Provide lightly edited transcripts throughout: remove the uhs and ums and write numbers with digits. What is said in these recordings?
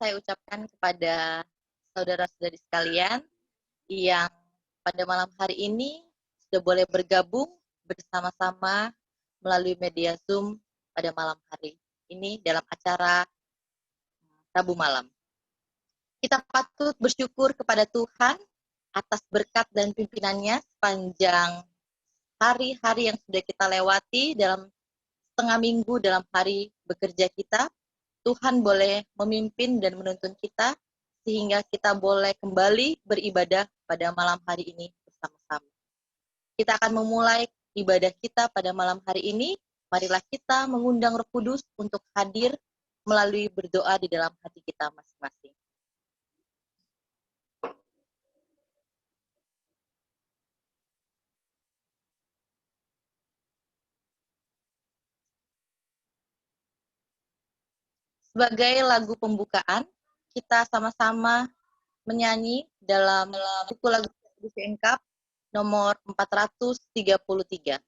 saya ucapkan kepada saudara-saudari sekalian yang pada malam hari ini sudah boleh bergabung bersama-sama melalui media Zoom pada malam hari ini dalam acara Rabu malam. Kita patut bersyukur kepada Tuhan atas berkat dan pimpinannya sepanjang hari-hari yang sudah kita lewati dalam setengah minggu dalam hari bekerja kita. Tuhan boleh memimpin dan menuntun kita sehingga kita boleh kembali beribadah pada malam hari ini bersama-sama. Kita akan memulai ibadah kita pada malam hari ini. Marilah kita mengundang Roh Kudus untuk hadir melalui berdoa di dalam hati kita masing-masing. Sebagai lagu pembukaan, kita sama-sama menyanyi dalam buku lagu Engkap nomor 433.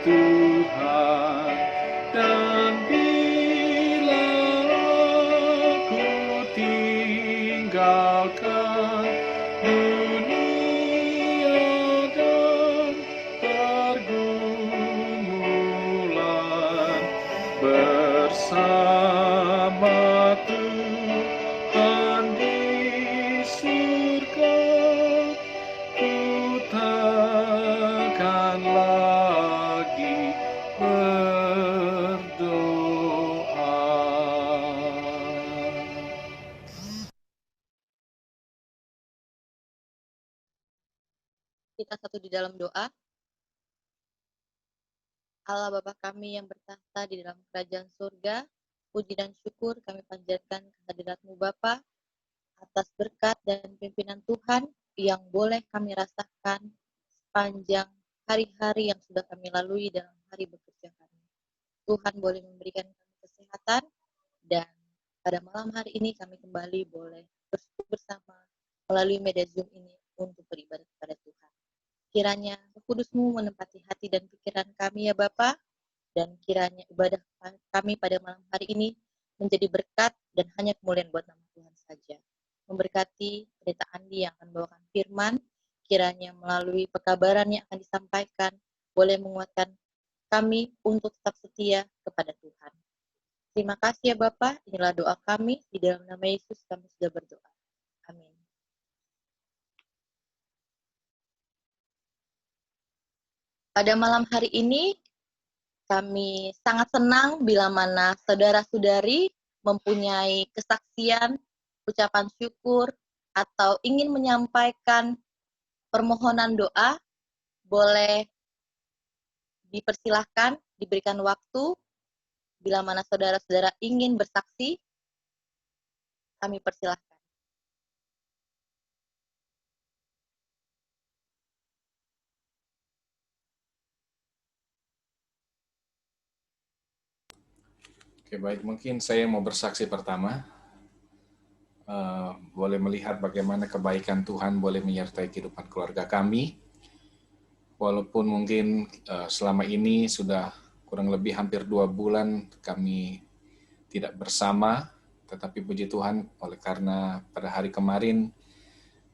Tuhan, dan bila Kita satu di dalam doa. Allah Bapa kami yang bertahta di dalam kerajaan surga, puji dan syukur kami panjatkan kehadirat-Mu Bapa atas berkat dan pimpinan Tuhan yang boleh kami rasakan sepanjang hari-hari yang sudah kami lalui dalam hari bekerja kami. Tuhan boleh memberikan kami kesehatan, dan pada malam hari ini kami kembali boleh bersekutu bersama melalui media Zoom ini untuk beribadah kepada Tuhan. Kiranya Roh Kudus-Mu menempati hati dan pikiran kami ya Bapa, dan kiranya ibadah kami pada malam hari ini menjadi berkat dan hanya kemuliaan buat nama Tuhan saja. Memberkati Pendeta Andi yang akan membawakan firman, kiranya melalui pekabaran yang akan disampaikan boleh menguatkan kami untuk tetap setia kepada Tuhan. Terima kasih ya Bapak, inilah doa kami, di dalam nama Yesus kami sudah berdoa. Amin. Pada malam hari ini, kami sangat senang bila mana saudara-saudari mempunyai kesaksian, ucapan syukur, atau ingin menyampaikan permohonan doa, boleh dipersilahkan, diberikan waktu. Bila mana saudara-saudara ingin bersaksi, kami persilahkan. Oke, baik. Mungkin saya mau bersaksi pertama. Boleh melihat bagaimana kebaikan Tuhan boleh menyertai kehidupan keluarga kami. Walaupun mungkin selama ini sudah kurang lebih hampir 2 bulan kami tidak bersama, tetapi puji Tuhan oleh karena pada hari kemarin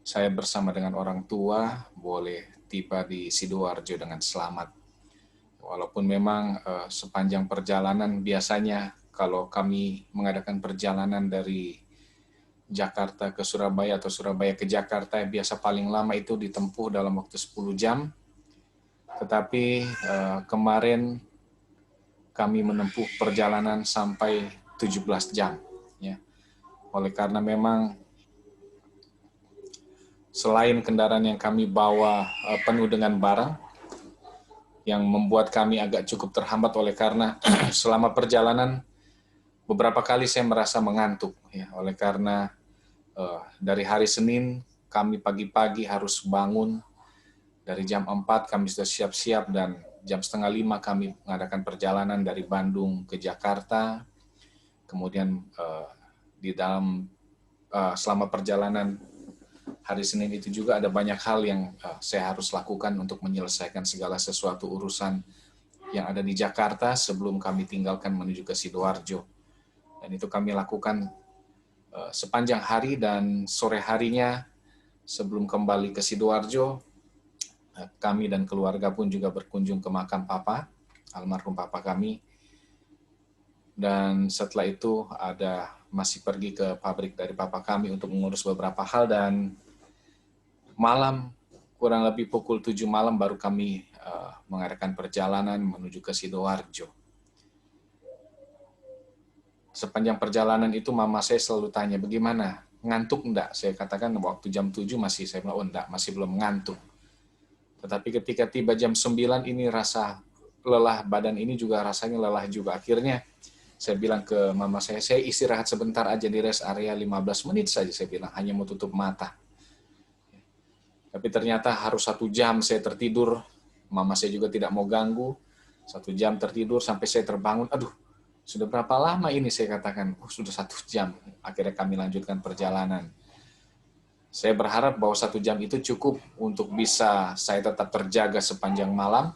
saya bersama dengan orang tua boleh tiba di Sidoarjo dengan selamat. Walaupun memang sepanjang perjalanan biasanya kalau kami mengadakan perjalanan dari Jakarta ke Surabaya atau Surabaya ke Jakarta, biasa paling lama itu ditempuh dalam waktu 10 jam. Tetapi kemarin kami menempuh perjalanan sampai 17 jam. Ya. Oleh karena memang selain kendaraan yang kami bawa penuh dengan barang, yang membuat kami agak cukup terhambat oleh karena selama perjalanan beberapa kali saya merasa mengantuk. Ya. Oleh karena dari hari Senin kami pagi-pagi harus bangun, dari jam 4 kami sudah siap-siap dan jam 4:30 kami mengadakan perjalanan dari Bandung ke Jakarta. Kemudian di dalam selama perjalanan hari Senin itu juga ada banyak hal yang saya harus lakukan untuk menyelesaikan segala sesuatu urusan yang ada di Jakarta sebelum kami tinggalkan menuju ke Sidoarjo. Dan itu kami lakukan sepanjang hari, dan sore harinya sebelum kembali ke Sidoarjo, kami dan keluarga pun juga berkunjung ke makam Papa, almarhum Papa kami. Dan setelah itu masih pergi ke pabrik dari Papa kami untuk mengurus beberapa hal, dan malam kurang lebih pukul 7 malam baru kami mengadakan perjalanan menuju ke Sidoarjo. Sepanjang perjalanan itu mama saya selalu tanya, bagaimana? Ngantuk enggak? Saya katakan waktu jam 7 masih, saya bilang, oh enggak, masih belum ngantuk. Tetapi ketika tiba jam 9 ini rasa lelah, badan ini juga rasanya lelah juga. Akhirnya saya bilang ke mama saya istirahat sebentar aja di rest area 15 menit saja, saya bilang, hanya mau tutup mata. Tapi ternyata harus 1 jam saya tertidur, mama saya juga tidak mau ganggu, 1 jam tertidur sampai saya terbangun, aduh, sudah berapa lama ini, saya katakan, sudah 1 jam. Akhirnya kami lanjutkan perjalanan. Saya berharap bahwa 1 jam itu cukup untuk bisa saya tetap terjaga sepanjang malam.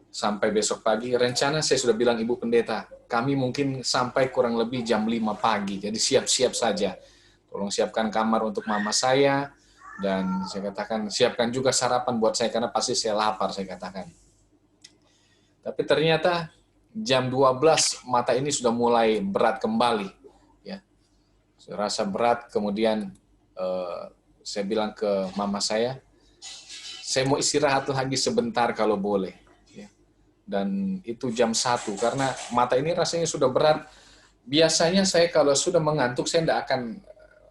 Sampai besok pagi, rencana saya sudah bilang Ibu Pendeta, kami mungkin sampai kurang lebih jam 5 pagi, jadi siap-siap saja. tolong siapkan kamar untuk mama saya, dan saya katakan siapkan juga sarapan buat saya karena pasti saya lapar, saya katakan. Tapi ternyata jam 12 mata ini sudah mulai berat kembali, ya. Saya rasa berat, kemudian saya bilang ke mama saya mau istirahat lagi sebentar kalau boleh. Ya. Dan itu jam 1, karena mata ini rasanya sudah berat. Biasanya saya kalau sudah mengantuk, saya tidak akan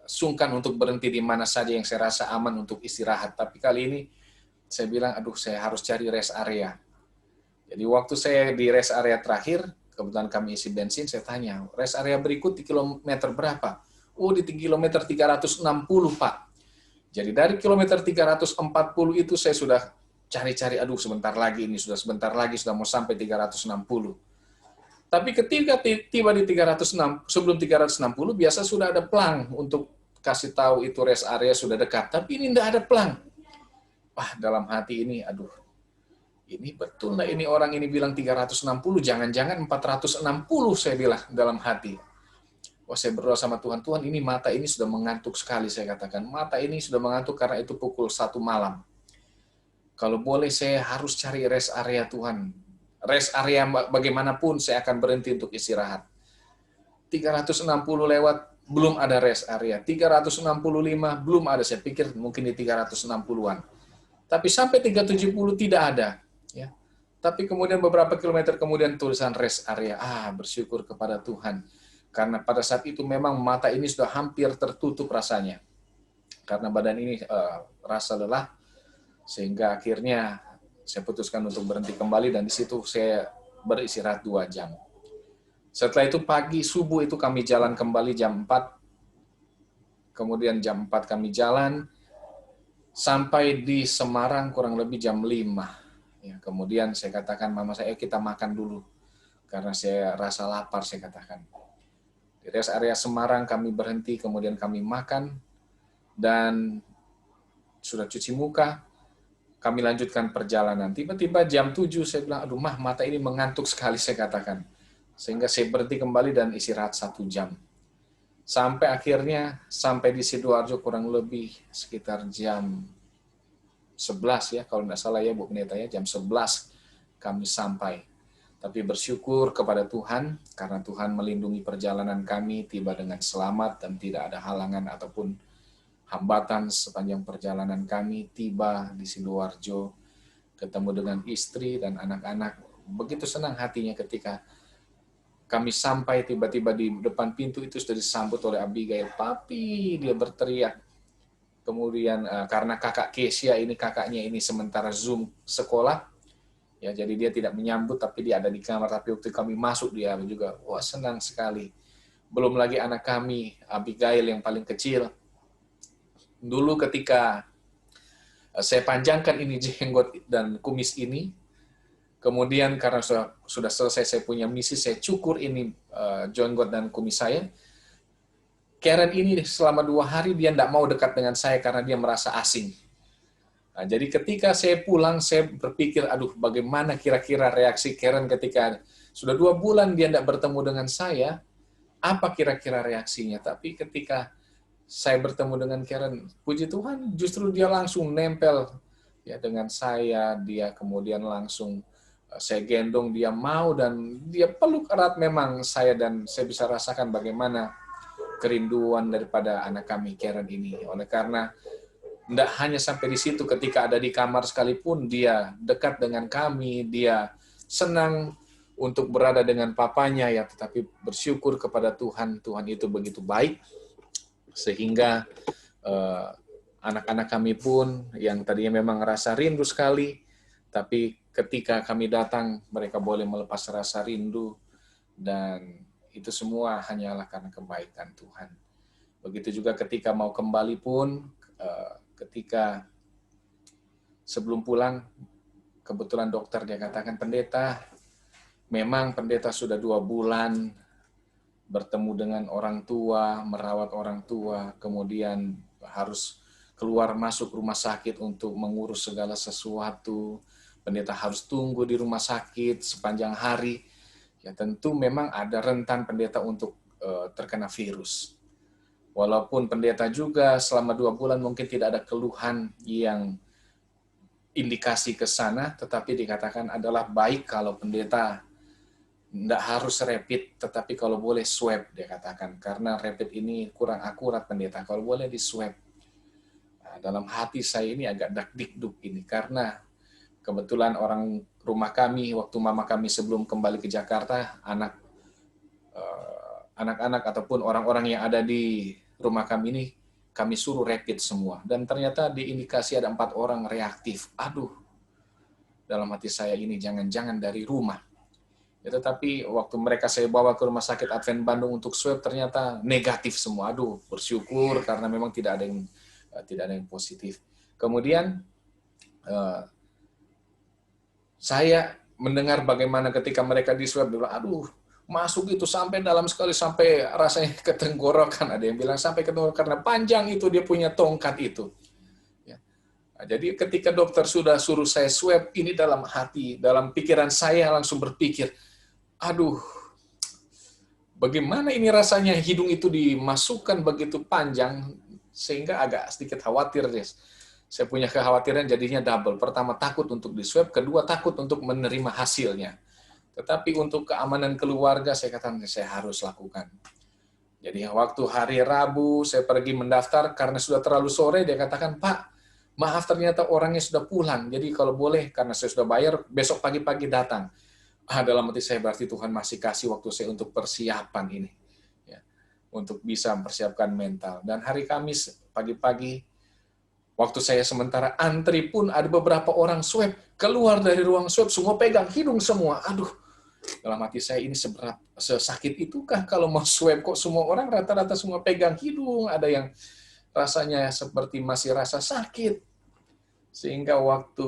sungkan untuk berhenti di mana saja yang saya rasa aman untuk istirahat. Tapi kali ini saya bilang, aduh saya harus cari rest area. Jadi waktu saya di rest area terakhir, kebetulan kami isi bensin, saya tanya, rest area berikut di kilometer berapa? Oh, di kilometer 360, Pak. Jadi dari kilometer 340 itu saya sudah cari-cari, aduh sebentar lagi sudah mau sampai 360. Tapi ketika tiba di 306, sebelum 360 biasa sudah ada pelang untuk kasih tahu itu rest area sudah dekat. Tapi ini tidak ada pelang. Wah, dalam hati ini, aduh, ini betul nggak ini orang ini bilang 360, jangan-jangan 460, saya bilang dalam hati. Wah, saya berdoa sama Tuhan, Tuhan ini mata ini sudah mengantuk sekali, saya katakan. Mata ini sudah mengantuk karena itu pukul 1 malam. Kalau boleh saya harus cari rest area Tuhan. Rest area bagaimanapun saya akan berhenti untuk istirahat. 360 lewat, belum ada rest area. 365 belum ada, saya pikir mungkin di 360-an. Tapi sampai 370 tidak ada. Ya. Tapi kemudian beberapa kilometer kemudian tulisan rest area. Bersyukur kepada Tuhan. Karena pada saat itu memang mata ini sudah hampir tertutup rasanya. Karena badan ini rasa lelah, sehingga akhirnya saya putuskan untuk berhenti kembali, dan di situ saya beristirahat 2 jam. Setelah itu pagi, subuh itu kami jalan kembali jam 4. Kemudian jam 4 kami jalan, sampai di Semarang kurang lebih jam 5. Ya, kemudian saya katakan mama saya, kita makan dulu. Karena saya rasa lapar, saya katakan. Di rest area Semarang kami berhenti, kemudian kami makan, dan sudah cuci muka, kami lanjutkan perjalanan. Tiba-tiba jam 7 saya bilang, aduh mah mata ini mengantuk sekali, saya katakan. Sehingga saya berhenti kembali dan istirahat 1 jam. Sampai akhirnya, sampai di Sidoarjo kurang lebih sekitar jam 11 ya, kalau tidak salah ya Bu Pendeta ya, jam 11 kami sampai. Tapi bersyukur kepada Tuhan, karena Tuhan melindungi perjalanan kami, tiba dengan selamat dan tidak ada halangan ataupun hambatan sepanjang perjalanan kami. Tiba di Sidoarjo, ketemu dengan istri dan anak-anak. Begitu senang hatinya ketika kami sampai, tiba-tiba di depan pintu itu sudah disambut oleh Abigail. Papi, dia berteriak. Kemudian karena kakak Kesia ini, kakaknya ini sementara Zoom sekolah, ya, jadi dia tidak menyambut, tapi dia ada di kamar. Tapi waktu kami masuk, dia juga, wah senang sekali. Belum lagi anak kami, Abigail yang paling kecil. Dulu ketika saya panjangkan ini jenggot dan kumis ini, kemudian karena sudah selesai saya punya misi, saya cukur ini jenggot dan kumis saya. Karen ini selama 2 hari dia tidak mau dekat dengan saya karena dia merasa asing. Nah, jadi ketika saya pulang, saya berpikir, aduh bagaimana kira-kira reaksi Karen ketika sudah 2 bulan dia tidak bertemu dengan saya, apa kira-kira reaksinya. Tapi ketika saya bertemu dengan Karen, puji Tuhan justru dia langsung nempel ya dengan saya, dia kemudian langsung saya gendong, dia mau dan dia peluk erat memang saya, dan saya bisa rasakan bagaimana kerinduan daripada anak kami Karen ini. Oleh karena tidak hanya sampai di situ, ketika ada di kamar sekalipun, dia dekat dengan kami, dia senang untuk berada dengan papanya, ya, tetapi bersyukur kepada Tuhan, Tuhan itu begitu baik, sehingga anak-anak kami pun yang tadinya memang rasa rindu sekali, tapi ketika kami datang, mereka boleh melepas rasa rindu, dan itu semua hanyalah karena kebaikan Tuhan. Begitu juga ketika mau kembali pun, ketika sebelum pulang, kebetulan dokter dia katakan, pendeta, memang pendeta sudah 2 bulan bertemu dengan orang tua, merawat orang tua, kemudian harus keluar masuk rumah sakit untuk mengurus segala sesuatu. Pendeta harus tunggu di rumah sakit sepanjang hari. Ya tentu memang ada rentan pendeta untuk terkena virus. Walaupun pendeta juga selama 2 bulan mungkin tidak ada keluhan yang indikasi ke sana, tetapi dikatakan adalah baik kalau pendeta tidak harus rapid, tetapi kalau boleh swab, dia katakan. Karena rapid ini kurang akurat pendeta, kalau boleh di swab. Nah, dalam hati saya ini agak dak-dikduk ini, karena kebetulan orang rumah kami, waktu mama kami sebelum kembali ke Jakarta, anak-anak ataupun orang-orang yang ada di rumah kami ini, kami suruh rapid semua. Dan ternyata diindikasi ada 4 orang reaktif. Aduh, dalam hati saya ini jangan-jangan dari rumah. Ya, tetapi waktu mereka saya bawa ke Rumah Sakit Advent Bandung untuk swab, ternyata negatif semua. Aduh, bersyukur karena memang tidak ada yang positif. Kemudian saya mendengar bagaimana ketika mereka di swab, bilang, aduh, masuk itu sampai dalam sekali, sampai rasanya ke tenggorokan. Ada yang bilang sampai ke tenggorokan karena panjang itu dia punya tongkat itu. Ya. Nah, jadi ketika dokter sudah suruh saya swab, ini dalam hati, dalam pikiran saya langsung berpikir, aduh, bagaimana ini rasanya hidung itu dimasukkan begitu panjang, sehingga agak sedikit khawatir, Des. Saya punya kekhawatiran jadinya double. Pertama, takut untuk di swab, kedua, takut untuk menerima hasilnya. Tetapi untuk keamanan keluarga, saya katakan saya harus lakukan. Jadi waktu hari Rabu, saya pergi mendaftar, karena sudah terlalu sore, dia katakan, Pak, maaf ternyata orangnya sudah pulang, jadi kalau boleh, karena saya sudah bayar, besok pagi-pagi datang. Dalam hati saya berarti Tuhan masih kasih waktu saya untuk persiapan ini. Ya, untuk bisa mempersiapkan mental. Dan hari Kamis, pagi-pagi, waktu saya sementara antri pun ada beberapa orang swab, keluar dari ruang swab, semua pegang hidung semua. Aduh, dalam hati saya ini sesakit itukah kalau mau swab, kok semua orang rata-rata semua pegang hidung, ada yang rasanya seperti masih rasa sakit. Sehingga waktu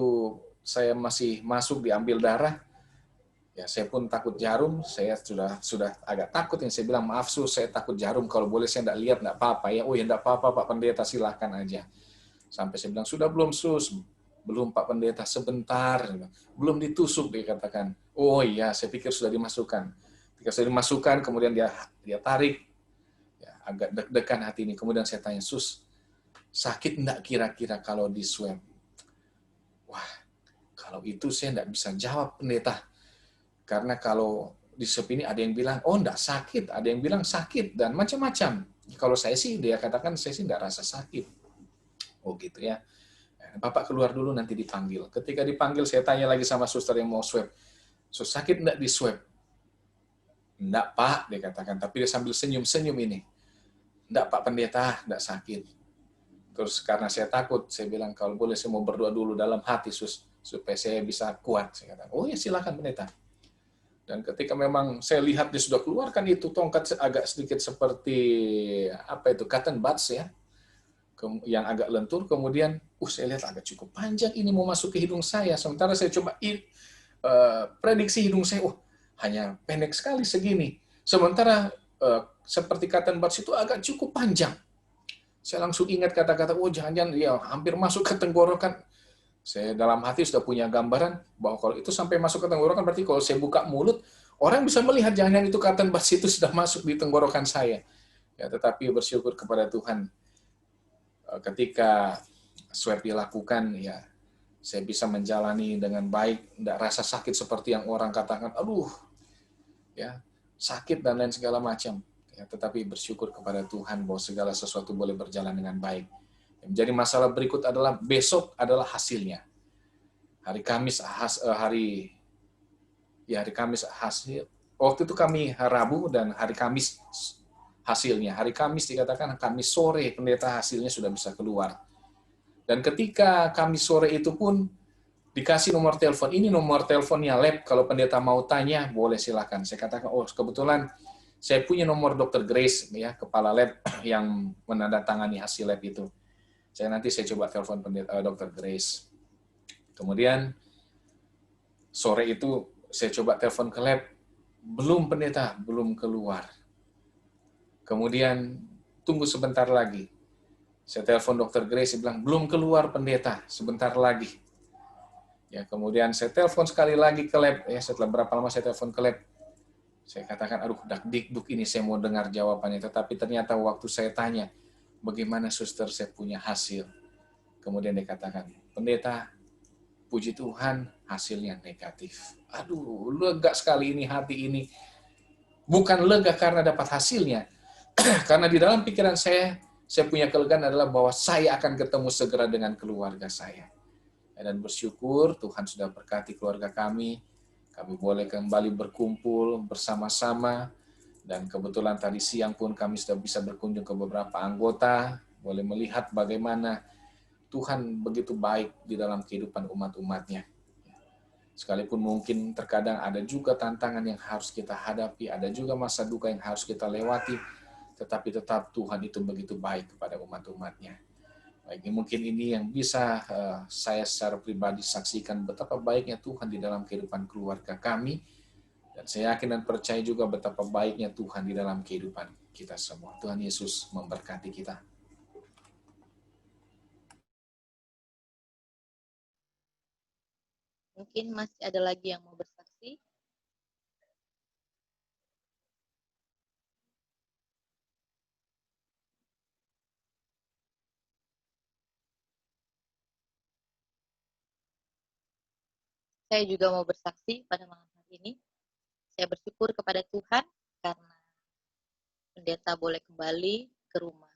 saya masih masuk diambil darah, ya saya pun takut jarum, saya sudah agak takut, yang saya bilang, maaf Sus, saya takut jarum, kalau boleh saya tidak lihat, tidak apa-apa ya. Oh ya tidak apa-apa Pak Pendeta, silakan aja. Sampai saya bilang, sudah belum Sus? Belum Pak Pendeta, sebentar. Belum ditusuk, dia katakan. Oh iya, saya pikir sudah dimasukkan. Ketika sudah dimasukkan, kemudian dia tarik, ya, agak deg-degan hati ini. Kemudian saya tanya, Sus, sakit enggak kira-kira kalau di swab? Wah, kalau itu saya tidak bisa jawab pendeta. Karena kalau di swab ini ada yang bilang, oh enggak sakit, ada yang bilang sakit, dan macam-macam. Kalau saya sih, dia katakan, saya sih enggak rasa sakit. Oh gitu ya. Bapak keluar dulu, nanti dipanggil. Ketika dipanggil, saya tanya lagi sama suster yang mau swab. Sus, sakit enggak di swab? Enggak Pak, dia katakan. Tapi dia sambil senyum-senyum ini. Enggak Pak Pendeta, enggak sakit. Terus karena saya takut, saya bilang, kalau boleh saya mau berdoa dulu dalam hati, Sus, supaya saya bisa kuat. Saya katakan, oh ya silakan Pendeta. Dan ketika memang saya lihat dia sudah keluarkan itu tongkat agak sedikit seperti apa itu, cotton buds ya, yang agak lentur, kemudian saya lihat agak cukup panjang ini mau masuk ke hidung saya. Sementara saya coba prediksi hidung saya, hanya pendek sekali segini. Sementara seperti cotton buds itu agak cukup panjang. Saya langsung ingat kata-kata, jangan-jangan ya hampir masuk ke tenggorokan. Saya dalam hati sudah punya gambaran bahwa kalau itu sampai masuk ke tenggorokan, berarti kalau saya buka mulut, orang bisa melihat jangan-jangan itu cotton buds itu sudah masuk di tenggorokan saya. Ya, tetapi bersyukur kepada Tuhan, ketika swab dilakukan, ya saya bisa menjalani dengan baik, tidak rasa sakit seperti yang orang katakan, aduh, ya sakit dan lain segala macam. Ya, tetapi bersyukur kepada Tuhan bahwa segala sesuatu boleh berjalan dengan baik. Yang menjadi masalah berikut adalah besok adalah hasilnya. Hari Kamis hari Kamis hasil. Waktu itu kami Rabu dan hari Kamis hasilnya. Hari Kamis dikatakan Kamis sore pendeta hasilnya sudah bisa keluar. Dan ketika Kamis sore itu pun dikasih nomor telepon. Ini nomor teleponnya lab. Kalau pendeta mau tanya, boleh silakan. Saya katakan, kebetulan saya punya nomor Dr. Grace, ya, kepala lab yang menandatangani hasil lab itu. Nanti saya coba telepon Dr. Grace. Kemudian sore itu saya coba telepon ke lab, belum pendeta, belum keluar. Kemudian tunggu sebentar lagi. Saya telepon Dr. Grace, dia bilang belum keluar pendeta, sebentar lagi. Ya, kemudian saya telepon sekali lagi ke lab. Ya, setelah berapa lama saya telepon ke lab, Saya katakan, aduh dak-dikduk ini saya mau dengar jawabannya. Tetapi ternyata waktu saya tanya, bagaimana suster saya punya hasil? Kemudian dia katakan, pendeta, puji Tuhan hasilnya negatif. Aduh, lega sekali ini hati ini. Bukan lega karena dapat hasilnya. Karena di dalam pikiran saya punya kelegaan adalah bahwa saya akan ketemu segera dengan keluarga saya. Dan bersyukur Tuhan sudah berkati keluarga kami. Kami boleh kembali berkumpul bersama-sama. Dan kebetulan tadi siang pun kami sudah bisa berkunjung ke beberapa anggota. Boleh melihat bagaimana Tuhan begitu baik di dalam kehidupan umat-umatnya. Sekalipun mungkin terkadang ada juga tantangan yang harus kita hadapi, ada juga masa duka yang harus kita lewati, tetapi tetap Tuhan itu begitu baik kepada umat-umatnya. Baik, mungkin ini yang bisa saya secara pribadi saksikan betapa baiknya Tuhan di dalam kehidupan keluarga kami, dan saya yakin dan percaya juga betapa baiknya Tuhan di dalam kehidupan kita semua. Tuhan Yesus memberkati kita. Mungkin masih ada lagi yang mau bersaksi. Saya juga mau bersaksi pada malam hari ini. Saya bersyukur kepada Tuhan karena pendeta boleh kembali ke rumah.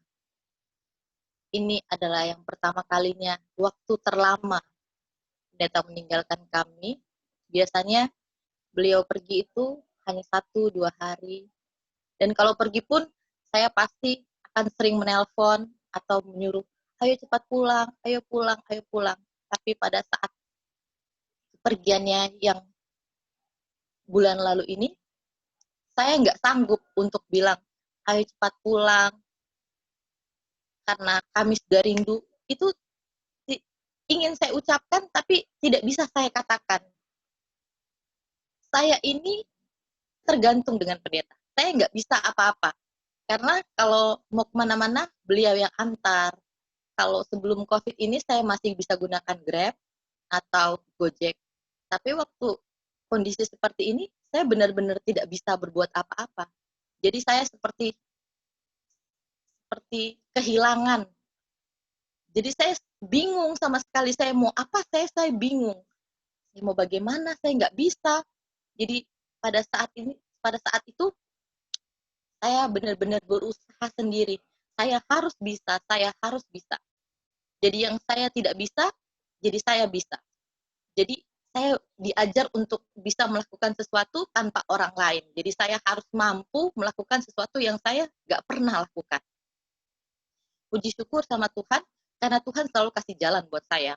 Ini adalah yang pertama kalinya waktu terlama pendeta meninggalkan kami. Biasanya beliau pergi itu hanya 1-2 hari. Dan kalau pergi pun saya pasti akan sering menelpon atau menyuruh, ayo cepat pulang, ayo pulang, ayo pulang. Tapi pada saat pergiannya yang bulan lalu ini, saya nggak sanggup untuk bilang, ayo cepat pulang, karena kami sudah rindu. Itu ingin saya ucapkan, tapi tidak bisa saya katakan. Saya ini tergantung dengan pendeta. Saya nggak bisa apa-apa. Karena kalau mau kemana-mana, beliau yang antar. Kalau sebelum COVID ini, saya masih bisa gunakan Grab atau Gojek. Tapi waktu kondisi seperti ini, saya benar-benar tidak bisa berbuat apa-apa. Jadi saya seperti kehilangan. Jadi saya bingung sama sekali. Saya mau apa, saya bingung. Saya mau bagaimana, saya nggak bisa. Jadi pada saat itu, saya benar-benar berusaha sendiri. Saya harus bisa, saya harus bisa. Jadi yang saya tidak bisa, jadi saya bisa. Jadi saya diajar untuk bisa melakukan sesuatu tanpa orang lain. Jadi saya harus mampu melakukan sesuatu yang saya nggak pernah lakukan. Puji syukur sama Tuhan, karena Tuhan selalu kasih jalan buat saya.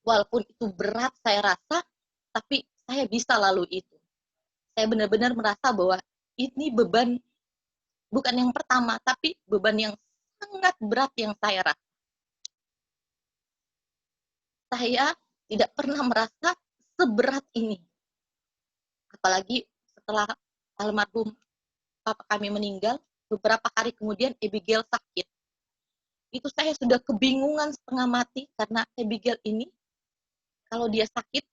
Walaupun itu berat saya rasa, tapi saya bisa lalui itu. Saya benar-benar merasa bahwa ini beban, bukan yang pertama, tapi beban yang sangat berat yang saya rasa. Saya tidak pernah merasa seberat ini. Apalagi setelah almarhum papa kami meninggal, beberapa hari kemudian Abigail sakit. Itu saya sudah kebingungan setengah mati karena Abigail ini kalau dia sakit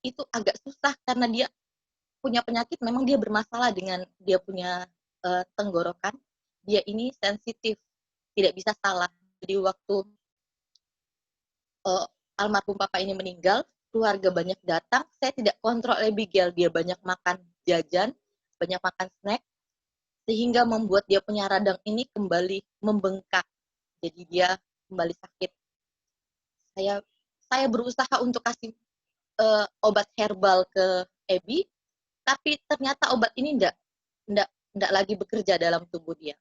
itu agak susah karena dia punya penyakit, memang dia bermasalah dengan dia punya tenggorokan. Dia ini sensitif, tidak bisa salah. Jadi waktu almarhum papa ini meninggal, keluarga banyak datang, saya tidak kontrol Abigail, dia banyak makan jajan, banyak makan snack, sehingga membuat dia punya radang ini kembali membengkak. Jadi dia kembali sakit. Saya berusaha untuk kasih obat herbal ke Abby, tapi ternyata obat ini enggak lagi bekerja dalam tubuh dia.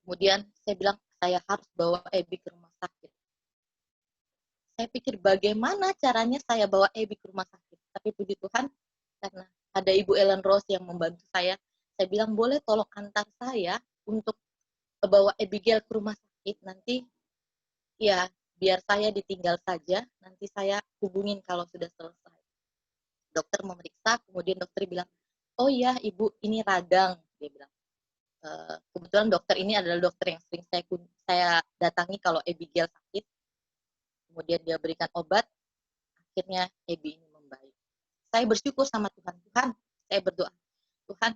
Kemudian saya bilang, saya harus bawa Abby ke rumah sakit. Saya pikir bagaimana caranya saya bawa Abby ke rumah sakit. Tapi puji Tuhan, karena ada Ibu Ellen Rose yang membantu saya bilang, boleh tolong antar saya untuk bawa Abigail ke rumah sakit. Nanti ya biar saya ditinggal saja, nanti saya hubungin kalau sudah selesai. Dokter memeriksa, kemudian dokter bilang, oh ya Ibu, ini radang. Dia bilang, kebetulan dokter ini adalah dokter yang sering saya datangi kalau Abigail sakit. Kemudian dia berikan obat, akhirnya Abby ini membaik. saya bersyukur sama Tuhan. Tuhan, saya berdoa, Tuhan,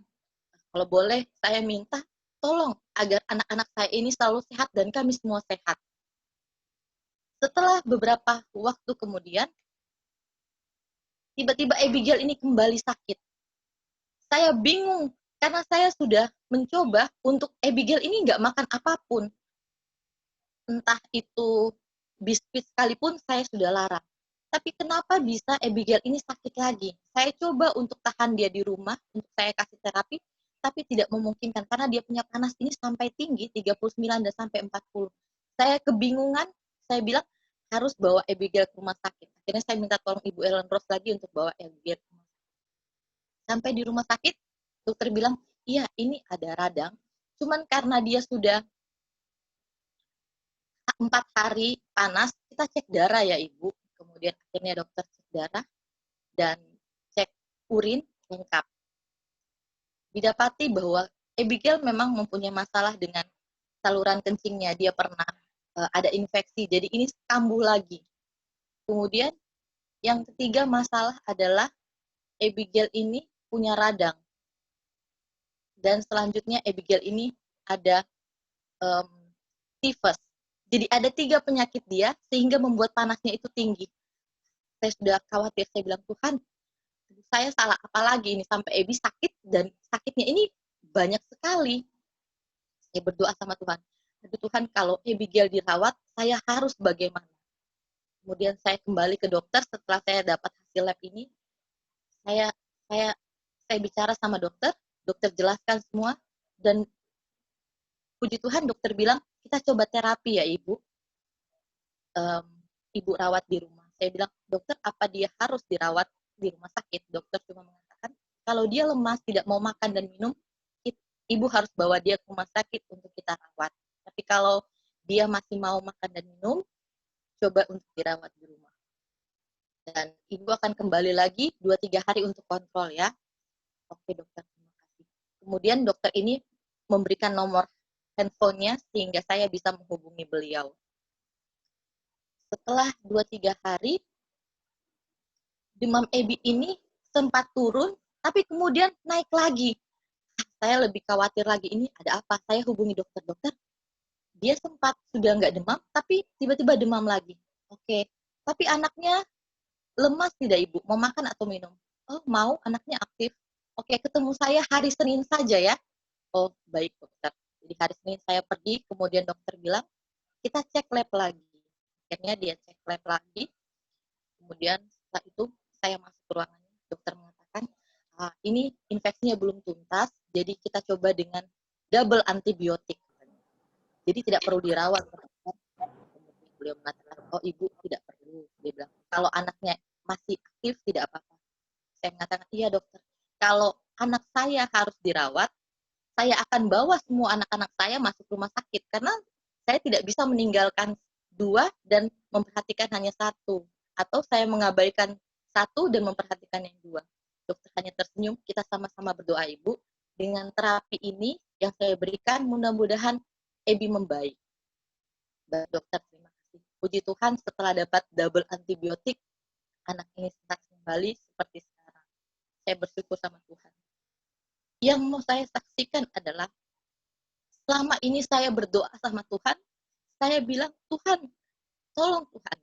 kalau boleh saya minta tolong agar anak-anak saya ini selalu sehat dan kami semua sehat. Setelah beberapa waktu kemudian, tiba-tiba Abigail ini kembali sakit. Saya bingung karena saya sudah mencoba untuk Abigail ini nggak makan apapun. Entah itu biskuit sekalipun saya sudah larang. Tapi kenapa bisa Abigail ini sakit lagi? Saya coba untuk tahan dia di rumah, untuk saya kasih terapi, tapi tidak memungkinkan karena dia punya panas ini sampai tinggi, 39 dan sampai 40. Saya kebingungan, saya bilang harus bawa Abigail ke rumah sakit. Akhirnya saya minta tolong Ibu Ellen Rose lagi untuk bawa Abigail ke rumah sakit. Sampai di rumah sakit, dokter bilang, iya ini ada radang, cuman karena dia sudah 4 hari panas, kita cek darah ya Ibu. Kemudian akhirnya dokter cek darah dan cek urin lengkap. Didapati bahwa Abigail memang mempunyai masalah dengan saluran kencingnya. Dia pernah ada infeksi, jadi ini kambuh lagi. Kemudian yang ketiga masalah adalah Abigail ini punya radang. Dan selanjutnya Abigail ini ada tifus. Jadi ada 3 penyakit dia sehingga membuat panasnya itu tinggi. Saya sudah khawatir, saya bilang, Tuhan, saya salah apa lagi ini sampai Ebi sakit dan sakitnya ini banyak sekali. Saya berdoa sama Tuhan. Aduh Tuhan, kalau Abigail dirawat, saya harus bagaimana? Kemudian saya kembali ke dokter setelah saya dapat hasil lab ini. Saya bicara sama dokter jelaskan semua dan puji Tuhan dokter bilang, kita coba terapi ya Ibu. Ibu rawat di rumah. Saya bilang, dokter apa dia harus dirawat di rumah sakit? Dokter cuma mengatakan, kalau dia lemas, tidak mau makan dan minum, Ibu harus bawa dia ke rumah sakit untuk kita rawat. Tapi kalau dia masih mau makan dan minum, coba untuk dirawat di rumah. Dan Ibu akan kembali lagi 2-3 hari untuk kontrol ya. Oke dokter, terima kasih. Kemudian dokter ini memberikan nomor handphonenya sehingga saya bisa menghubungi beliau. Setelah 2-3 hari, demam Ebi ini sempat turun, tapi kemudian naik lagi. Saya lebih khawatir lagi, ini ada apa? Saya hubungi dokter, dia sempat sudah nggak demam, tapi tiba-tiba demam lagi. Oke, tapi anaknya lemas tidak Ibu? Mau makan atau minum? Oh, mau, anaknya aktif. Oke, ketemu saya hari Senin saja ya. Oh, baik dokter. Jadi hari Senin saya pergi, kemudian dokter bilang, kita cek lab lagi. Akhirnya dia cek lab lagi. Kemudian setelah itu saya masuk ke ruangannya. Dokter mengatakan, ini infeksinya belum tuntas, jadi kita coba dengan double antibiotik. Jadi tidak perlu dirawat. Kemudian beliau mengatakan, oh Ibu tidak perlu. Dia bilang, kalau anaknya masih aktif tidak apa-apa. Saya mengatakan, iya dokter. Kalau anak saya harus dirawat, saya akan bawa semua anak-anak saya masuk rumah sakit karena saya tidak bisa meninggalkan 2 dan memperhatikan hanya 1, atau saya mengabaikan 1 dan memperhatikan yang 2. Dokter hanya tersenyum, kita sama-sama berdoa Ibu, dengan terapi ini yang saya berikan mudah-mudahan Ebi membaik. Baik dokter, terima kasih. Puji Tuhan setelah dapat double antibiotik, anak ini sehat kembali seperti sekarang. Saya bersyukur sama Tuhan. Yang mau saya saksikan adalah selama ini saya berdoa sama Tuhan, saya bilang, Tuhan, tolong Tuhan.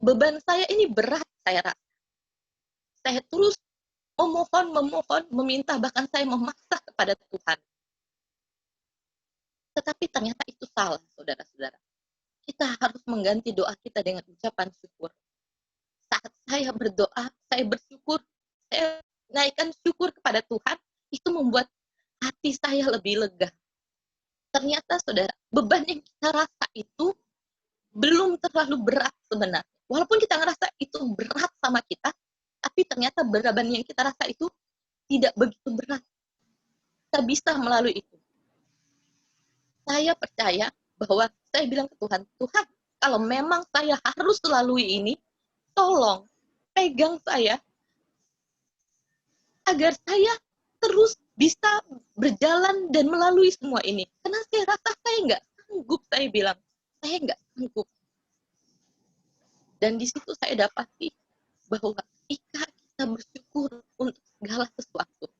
Beban saya ini berat saya rasa. Saya terus memohon, meminta, bahkan saya memaksa kepada Tuhan. Tetapi ternyata itu salah, saudara-saudara. Kita harus mengganti doa kita dengan ucapan syukur. Saat saya berdoa, saya bersyukur, saya naikkan syukur kepada Tuhan, itu membuat hati saya lebih lega. Ternyata, saudara, beban yang kita rasa itu belum terlalu berat sebenarnya. Walaupun kita ngerasa itu berat sama kita, tapi ternyata beban yang kita rasa itu tidak begitu berat. Kita bisa melalui itu. Saya percaya bahwa saya bilang ke Tuhan, Tuhan, kalau memang saya harus melalui ini, tolong pegang saya agar saya terus bisa berjalan dan melalui semua ini. Karena saya rasa saya nggak sanggup, saya bilang, saya nggak sanggup. Dan di situ saya dapati bahwa jika kita bersyukur untuk segala sesuatu,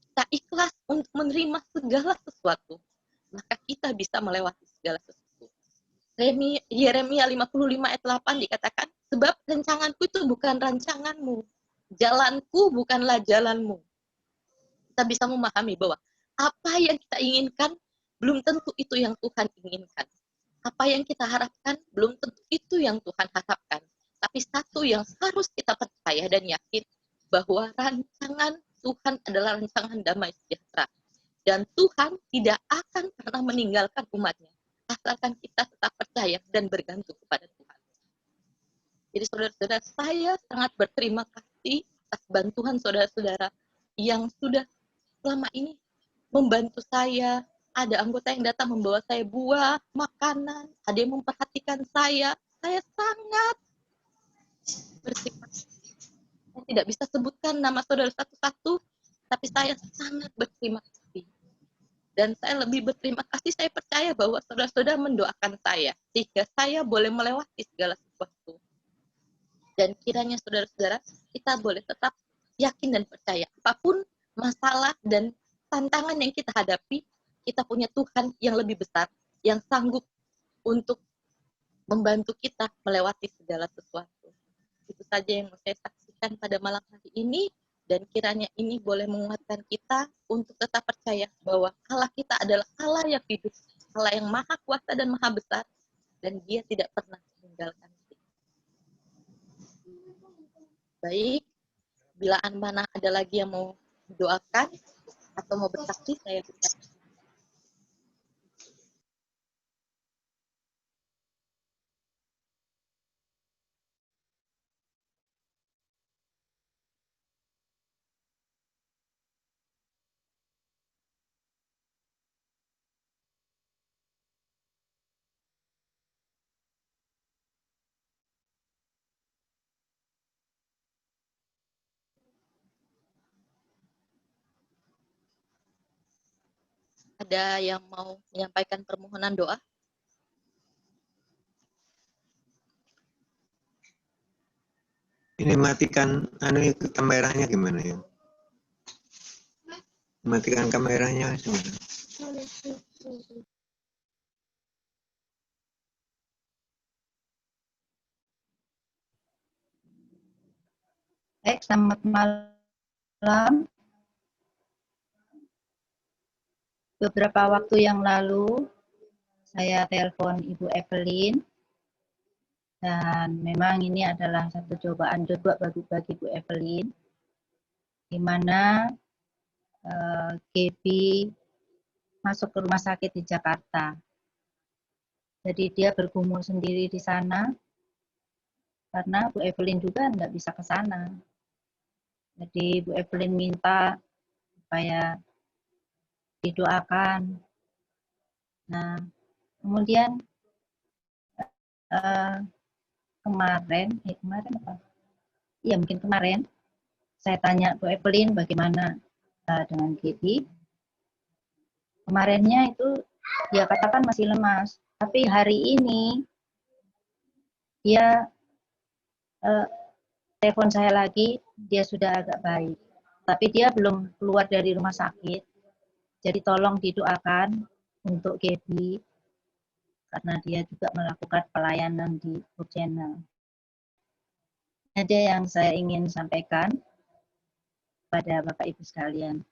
kita ikhlas untuk menerima segala sesuatu, maka kita bisa melewati segala sesuatu. Yeremia 55 ayat 8 dikatakan, sebab rancanganku itu bukan rancanganmu, jalanku bukanlah jalanmu. Kita bisa memahami bahwa apa yang kita inginkan belum tentu itu yang Tuhan inginkan. Apa yang kita harapkan belum tentu itu yang Tuhan harapkan. Tapi satu yang harus kita percaya dan yakin, bahwa rancangan Tuhan adalah rancangan damai sejahtera. Dan Tuhan tidak akan pernah meninggalkan umatnya, asalkan kita tetap percaya dan bergantung kepada Tuhan. Jadi saudara-saudara, saya sangat berterima kasih atas bantuan saudara-saudara yang sudah selama ini membantu saya. Ada anggota yang datang membawa saya buah, makanan, ada yang memperhatikan saya. Saya sangat berterima kasih. Saya tidak bisa sebutkan nama saudara satu-satu, tapi saya sangat berterima kasih. Dan saya lebih berterima kasih, saya percaya bahwa saudara-saudara mendoakan saya, sehingga saya boleh melewati segala sesuatu. Dan kiranya saudara-saudara, kita boleh tetap yakin dan percaya. Apapun masalah dan tantangan yang kita hadapi, kita punya Tuhan yang lebih besar, yang sanggup untuk membantu kita melewati segala sesuatu. Itu saja yang mau saya saksikan pada malam hari ini, dan kiranya ini boleh menguatkan kita untuk tetap percaya bahwa Allah kita adalah Allah yang hidup, Allah yang maha kuasa dan maha besar, dan Dia tidak pernah meninggalkan kita. Baik, bila mana ada lagi yang mau mendoakan atau mau bersaksi, saya buka. Ada yang mau menyampaikan permohonan doa? Ini matikan itu kameranya gimana ya? Matikan kameranya sebentar. Baik, selamat malam. Beberapa waktu yang lalu, saya telepon Ibu Evelyn, dan memang ini adalah satu cobaan juga bagi Bu Evelyn, di mana Gaby masuk ke rumah sakit di Jakarta. Jadi dia bergumul sendiri di sana, karena Bu Evelyn juga tidak bisa ke sana. Jadi Bu Evelyn minta supaya didoakan. Nah, kemudian kemarin apa? Iya, mungkin kemarin saya tanya Bu Evelyn bagaimana dengan Gaby. Kemarinnya itu dia katakan masih lemas, tapi hari ini dia telepon saya lagi, dia sudah agak baik. Tapi dia belum keluar dari rumah sakit, jadi tolong didoakan untuk Gaby, karena dia juga melakukan pelayanan di Hope Channel. Ada yang saya ingin sampaikan pada Bapak Ibu sekalian.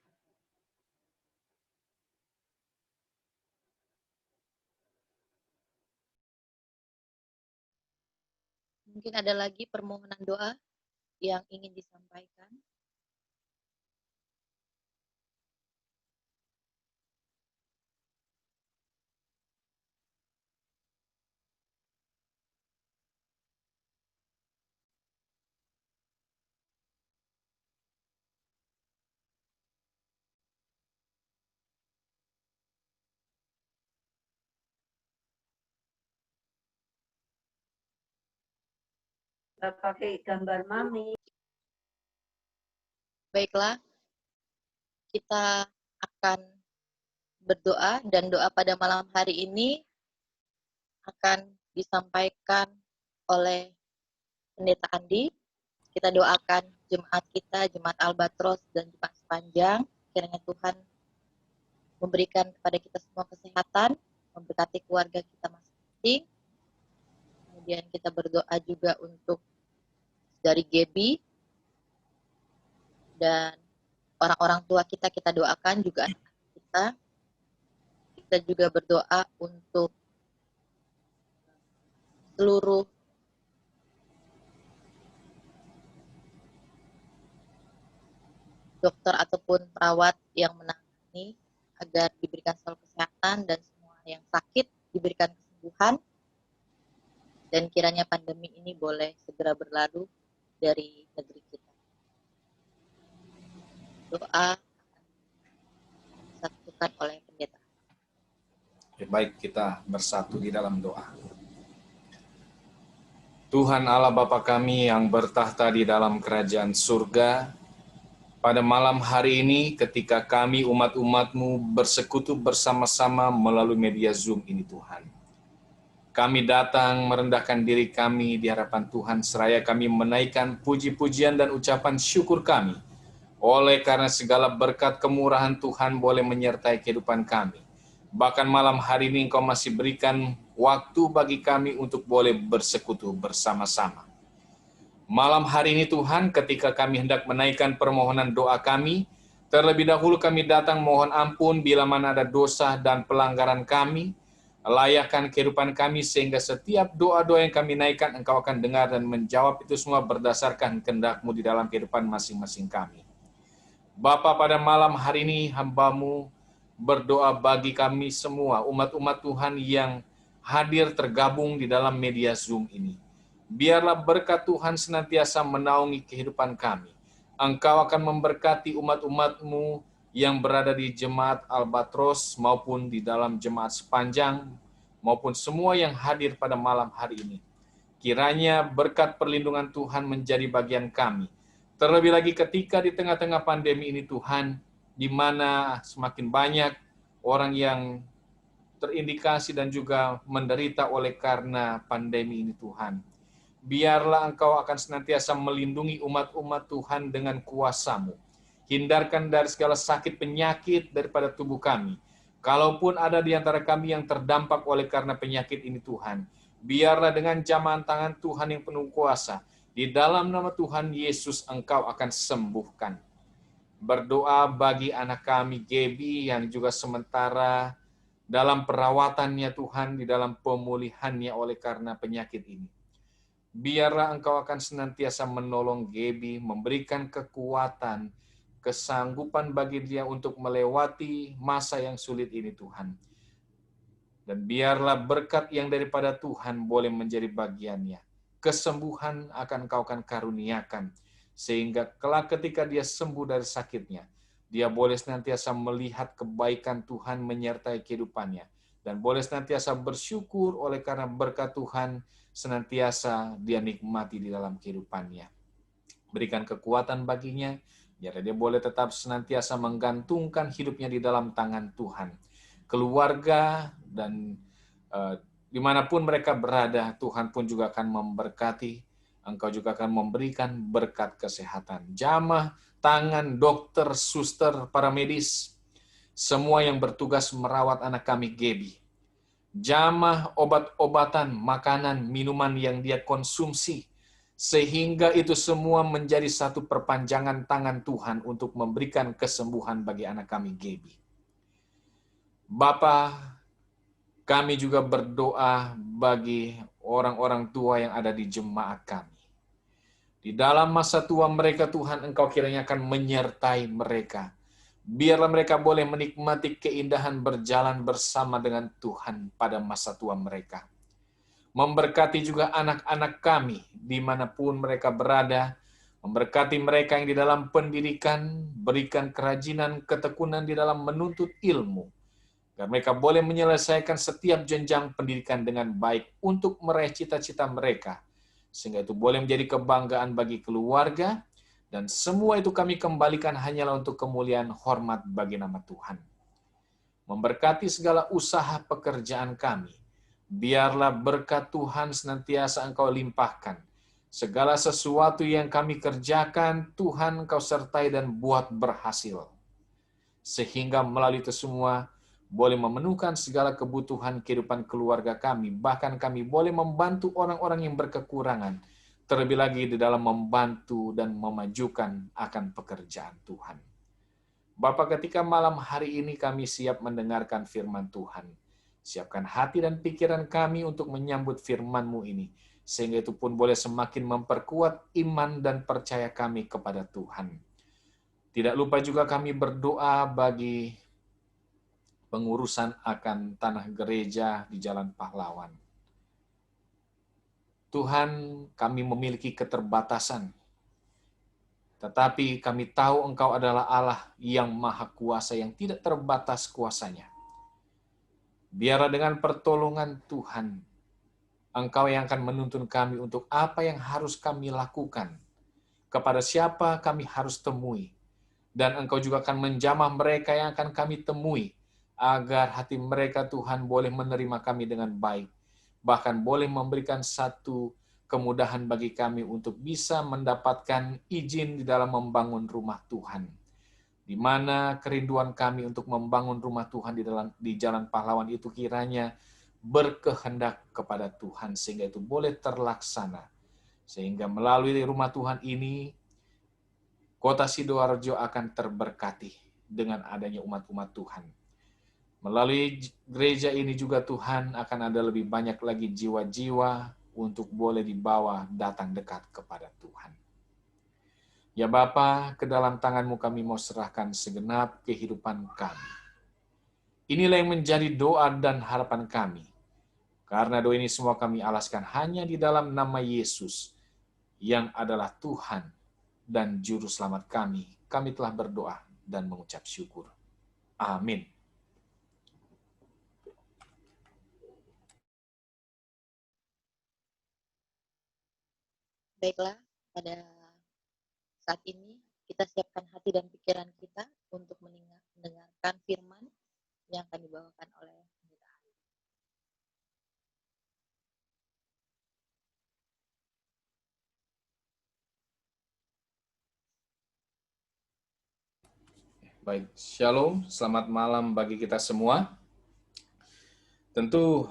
Mungkin ada lagi permohonan doa yang ingin disampaikan. Pakai gambar mami. Baiklah, kita akan berdoa, dan doa pada malam hari ini akan disampaikan oleh Pendeta Andi. Kita doakan jemaat kita, jemaat Albatros dan jemaat sepanjang. Kiranya Tuhan memberikan kepada kita semua kesehatan, memberkati keluarga kita masing-masing. Kemudian kita berdoa juga untuk dari Gebi dan orang-orang tua kita doakan juga anak-anak kita. Kita juga berdoa untuk seluruh dokter ataupun perawat yang menangani agar diberikan selalu kesehatan dan semua yang sakit diberikan kesembuhan, dan kiranya pandemi ini boleh segera berlalu dari negeri kita. Doa disatukan oleh pendeta. Baik, kita bersatu di dalam doa. Tuhan Allah Bapa kami yang bertahta di dalam kerajaan surga, pada malam hari ini ketika kami umat-umat-Mu bersekutu bersama-sama melalui media Zoom ini Tuhan. Kami datang merendahkan diri kami di hadapan Tuhan, seraya kami menaikkan puji-pujian dan ucapan syukur kami, oleh karena segala berkat kemurahan Tuhan boleh menyertai kehidupan kami. Bahkan malam hari ini Engkau masih berikan waktu bagi kami untuk boleh bersekutu bersama-sama. Malam hari ini Tuhan, ketika kami hendak menaikkan permohonan doa kami, terlebih dahulu kami datang mohon ampun bila mana ada dosa dan pelanggaran kami. Layakkan kehidupan kami sehingga setiap doa-doa yang kami naikkan Engkau akan dengar dan menjawab itu semua berdasarkan kehendak-Mu di dalam kehidupan masing-masing kami. Bapa, pada malam hari ini hamba-Mu berdoa bagi kami semua, umat-umat Tuhan yang hadir tergabung di dalam media Zoom ini. Biarlah berkat Tuhan senantiasa menaungi kehidupan kami. Engkau akan memberkati umat-umat-Mu yang berada di jemaat Albatros maupun di dalam jemaat sepanjang, maupun semua yang hadir pada malam hari ini. Kiranya berkat perlindungan Tuhan menjadi bagian kami. Terlebih lagi ketika di tengah-tengah pandemi ini Tuhan, di mana semakin banyak orang yang terindikasi dan juga menderita oleh karena pandemi ini Tuhan. Biarlah Engkau akan senantiasa melindungi umat-umat Tuhan dengan kuasa-Mu. Hindarkan dari segala sakit penyakit daripada tubuh kami. Kalaupun ada di antara kami yang terdampak oleh karena penyakit ini Tuhan, biarlah dengan jamahan tangan Tuhan yang penuh kuasa, di dalam nama Tuhan Yesus Engkau akan sembuhkan. Berdoa bagi anak kami Gebi yang juga sementara dalam perawatannya Tuhan, di dalam pemulihannya oleh karena penyakit ini. Biarlah Engkau akan senantiasa menolong Gebi, memberikan kekuatan, kesanggupan bagi dia untuk melewati masa yang sulit ini Tuhan. Dan biarlah berkat yang daripada Tuhan boleh menjadi bagiannya. Kesembuhan Engkau akan karuniakan, sehingga kelak ketika dia sembuh dari sakitnya, dia boleh senantiasa melihat kebaikan Tuhan menyertai kehidupannya, dan boleh senantiasa bersyukur oleh karena berkat Tuhan senantiasa dia nikmati di dalam kehidupannya. Berikan kekuatan baginya, biar dia boleh tetap senantiasa menggantungkan hidupnya di dalam tangan Tuhan. Keluarga dan dimanapun mereka berada, Tuhan pun juga akan memberkati. Engkau juga akan memberikan berkat kesehatan. Jamah tangan dokter, suster, para medis, semua yang bertugas merawat anak kami Gebi. Jamah obat-obatan, makanan, minuman yang dia konsumsi, sehingga itu semua menjadi satu perpanjangan tangan Tuhan untuk memberikan kesembuhan bagi anak kami Gebi. Bapa, kami juga berdoa bagi orang-orang tua yang ada di jemaat kami. Di dalam masa tua mereka Tuhan, Engkau kiranya akan menyertai mereka. Biarlah mereka boleh menikmati keindahan berjalan bersama dengan Tuhan pada masa tua mereka. Memberkati juga anak-anak kami dimanapun mereka berada. Memberkati mereka yang di dalam pendidikan, berikan kerajinan, ketekunan di dalam menuntut ilmu. Agar mereka boleh menyelesaikan setiap jenjang pendidikan dengan baik untuk meraih cita-cita mereka. Sehingga itu boleh menjadi kebanggaan bagi keluarga, dan semua itu kami kembalikan hanyalah untuk kemuliaan hormat bagi nama Tuhan. Memberkati segala usaha pekerjaan kami, biarlah berkat Tuhan senantiasa Engkau limpahkan, Segala sesuatu yang kami kerjakan, Tuhan Engkau sertai dan buat berhasil. Sehingga melalui itu semua, boleh memenuhkan segala kebutuhan kehidupan keluarga kami. Bahkan kami boleh membantu orang-orang yang berkekurangan. Terlebih lagi di dalam membantu dan memajukan akan pekerjaan Tuhan. Bapa, ketika malam hari ini kami siap mendengarkan firman Tuhan. Siapkan hati dan pikiran kami untuk menyambut firman-Mu ini. Sehingga itu pun boleh semakin memperkuat iman dan percaya kami kepada Tuhan. Tidak lupa juga kami berdoa bagi pengurusan akan tanah gereja di Jalan Pahlawan. Tuhan, kami memiliki keterbatasan. Tetapi kami tahu Engkau adalah Allah yang maha kuasa, yang tidak terbatas kuasanya. Biarlah dengan pertolongan Tuhan, Engkau yang akan menuntun kami untuk apa yang harus kami lakukan, kepada siapa kami harus temui, dan Engkau juga akan menjamah mereka yang akan kami temui, agar hati mereka Tuhan boleh menerima kami dengan baik, bahkan boleh memberikan satu kemudahan bagi kami untuk bisa mendapatkan izin di dalam membangun rumah Tuhan, di mana kerinduan kami untuk membangun rumah Tuhan di Jalan Pahlawan itu kiranya berkehendak kepada Tuhan, sehingga itu boleh terlaksana. Sehingga melalui rumah Tuhan ini, Kota Sidoarjo akan terberkati dengan adanya umat-umat Tuhan. Melalui gereja ini juga Tuhan akan ada lebih banyak lagi jiwa-jiwa untuk boleh dibawa datang dekat kepada Tuhan. Ya Bapa, ke dalam tangan-Mu kami mau serahkan segenap kehidupan kami. Inilah yang menjadi doa dan harapan kami. Karena doa ini semua kami alaskan hanya di dalam nama Yesus, yang adalah Tuhan dan Juru Selamat kami. Kami telah berdoa dan mengucap syukur. Amin. Baiklah, pada saat ini kita siapkan hati dan pikiran kita untuk mendengarkan firman yang akan dibawakan oleh Pendeta Ari. Baik, shalom, selamat malam bagi kita semua. Tentu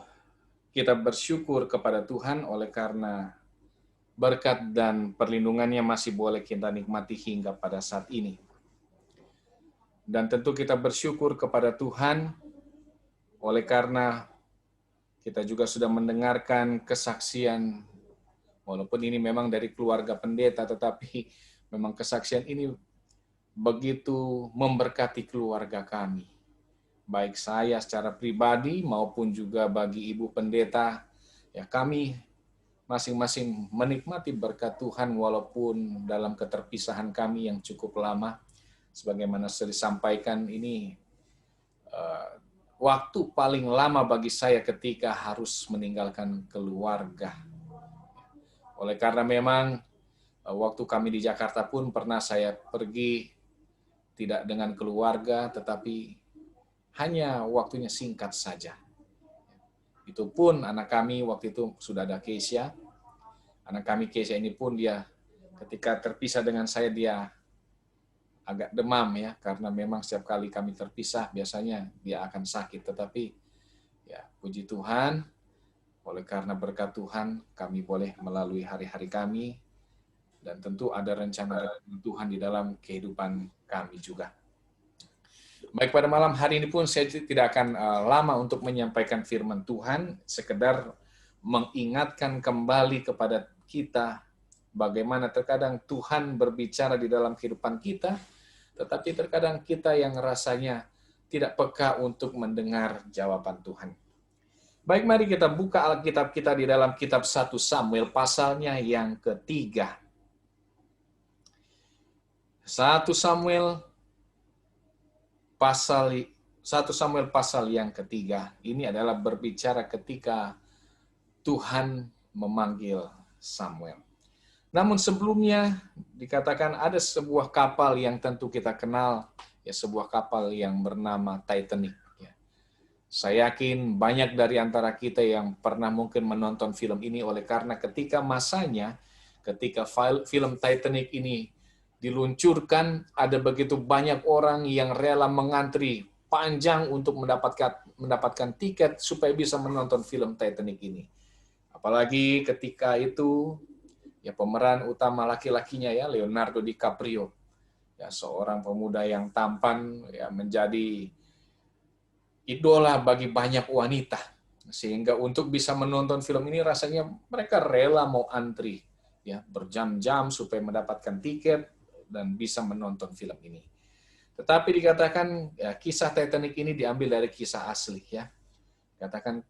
kita bersyukur kepada Tuhan oleh karena berkat dan perlindungannya masih boleh kita nikmati hingga pada saat ini. Dan tentu kita bersyukur kepada Tuhan oleh karena kita juga sudah mendengarkan kesaksian, walaupun ini memang dari keluarga pendeta, tetapi memang kesaksian ini begitu memberkati keluarga kami. Baik saya secara pribadi maupun juga bagi Ibu Pendeta, ya kami masing-masing menikmati berkat Tuhan walaupun dalam keterpisahan kami yang cukup lama. Sebagaimana sudah disampaikan, ini waktu paling lama bagi saya ketika harus meninggalkan keluarga. Oleh karena memang waktu kami di Jakarta pun pernah saya pergi tidak dengan keluarga, tetapi hanya waktunya singkat saja. Itu pun anak kami waktu itu sudah ada Keisha. Anak kami Keisha ini pun dia ketika terpisah dengan saya dia agak demam ya, karena memang setiap kali kami terpisah biasanya dia akan sakit. Tetapi ya puji Tuhan, oleh karena berkat Tuhan kami boleh melalui hari-hari kami, dan tentu ada rencana Tuhan di dalam kehidupan kami juga. Baik, pada malam hari ini pun saya tidak akan lama untuk menyampaikan firman Tuhan, sekedar mengingatkan kembali kepada kita bagaimana terkadang Tuhan berbicara di dalam kehidupan kita, tetapi terkadang kita yang rasanya tidak peka untuk mendengar jawaban Tuhan. Baik, mari kita buka Alkitab kita di dalam kitab 1 Samuel pasalnya yang ketiga. 1 Samuel pasal yang ketiga. Ini adalah berbicara ketika Tuhan memanggil Samuel. Namun sebelumnya dikatakan ada sebuah kapal yang tentu kita kenal, ya sebuah kapal yang bernama Titanic. Ya. Saya yakin banyak dari antara kita yang pernah mungkin menonton film ini oleh karena ketika masanya ketika film Titanic ini diluncurkan, ada begitu banyak orang yang rela mengantri panjang untuk mendapatkan tiket supaya bisa menonton film Titanic ini. Apalagi ketika itu ya pemeran utama laki-lakinya ya Leonardo DiCaprio, ya seorang pemuda yang tampan, ya menjadi idola bagi banyak wanita, sehingga untuk bisa menonton film ini rasanya mereka rela mau antri ya berjam-jam supaya mendapatkan tiket dan bisa menonton film ini. Tetapi dikatakan ya, kisah Titanic ini diambil dari kisah asli ya. Katakan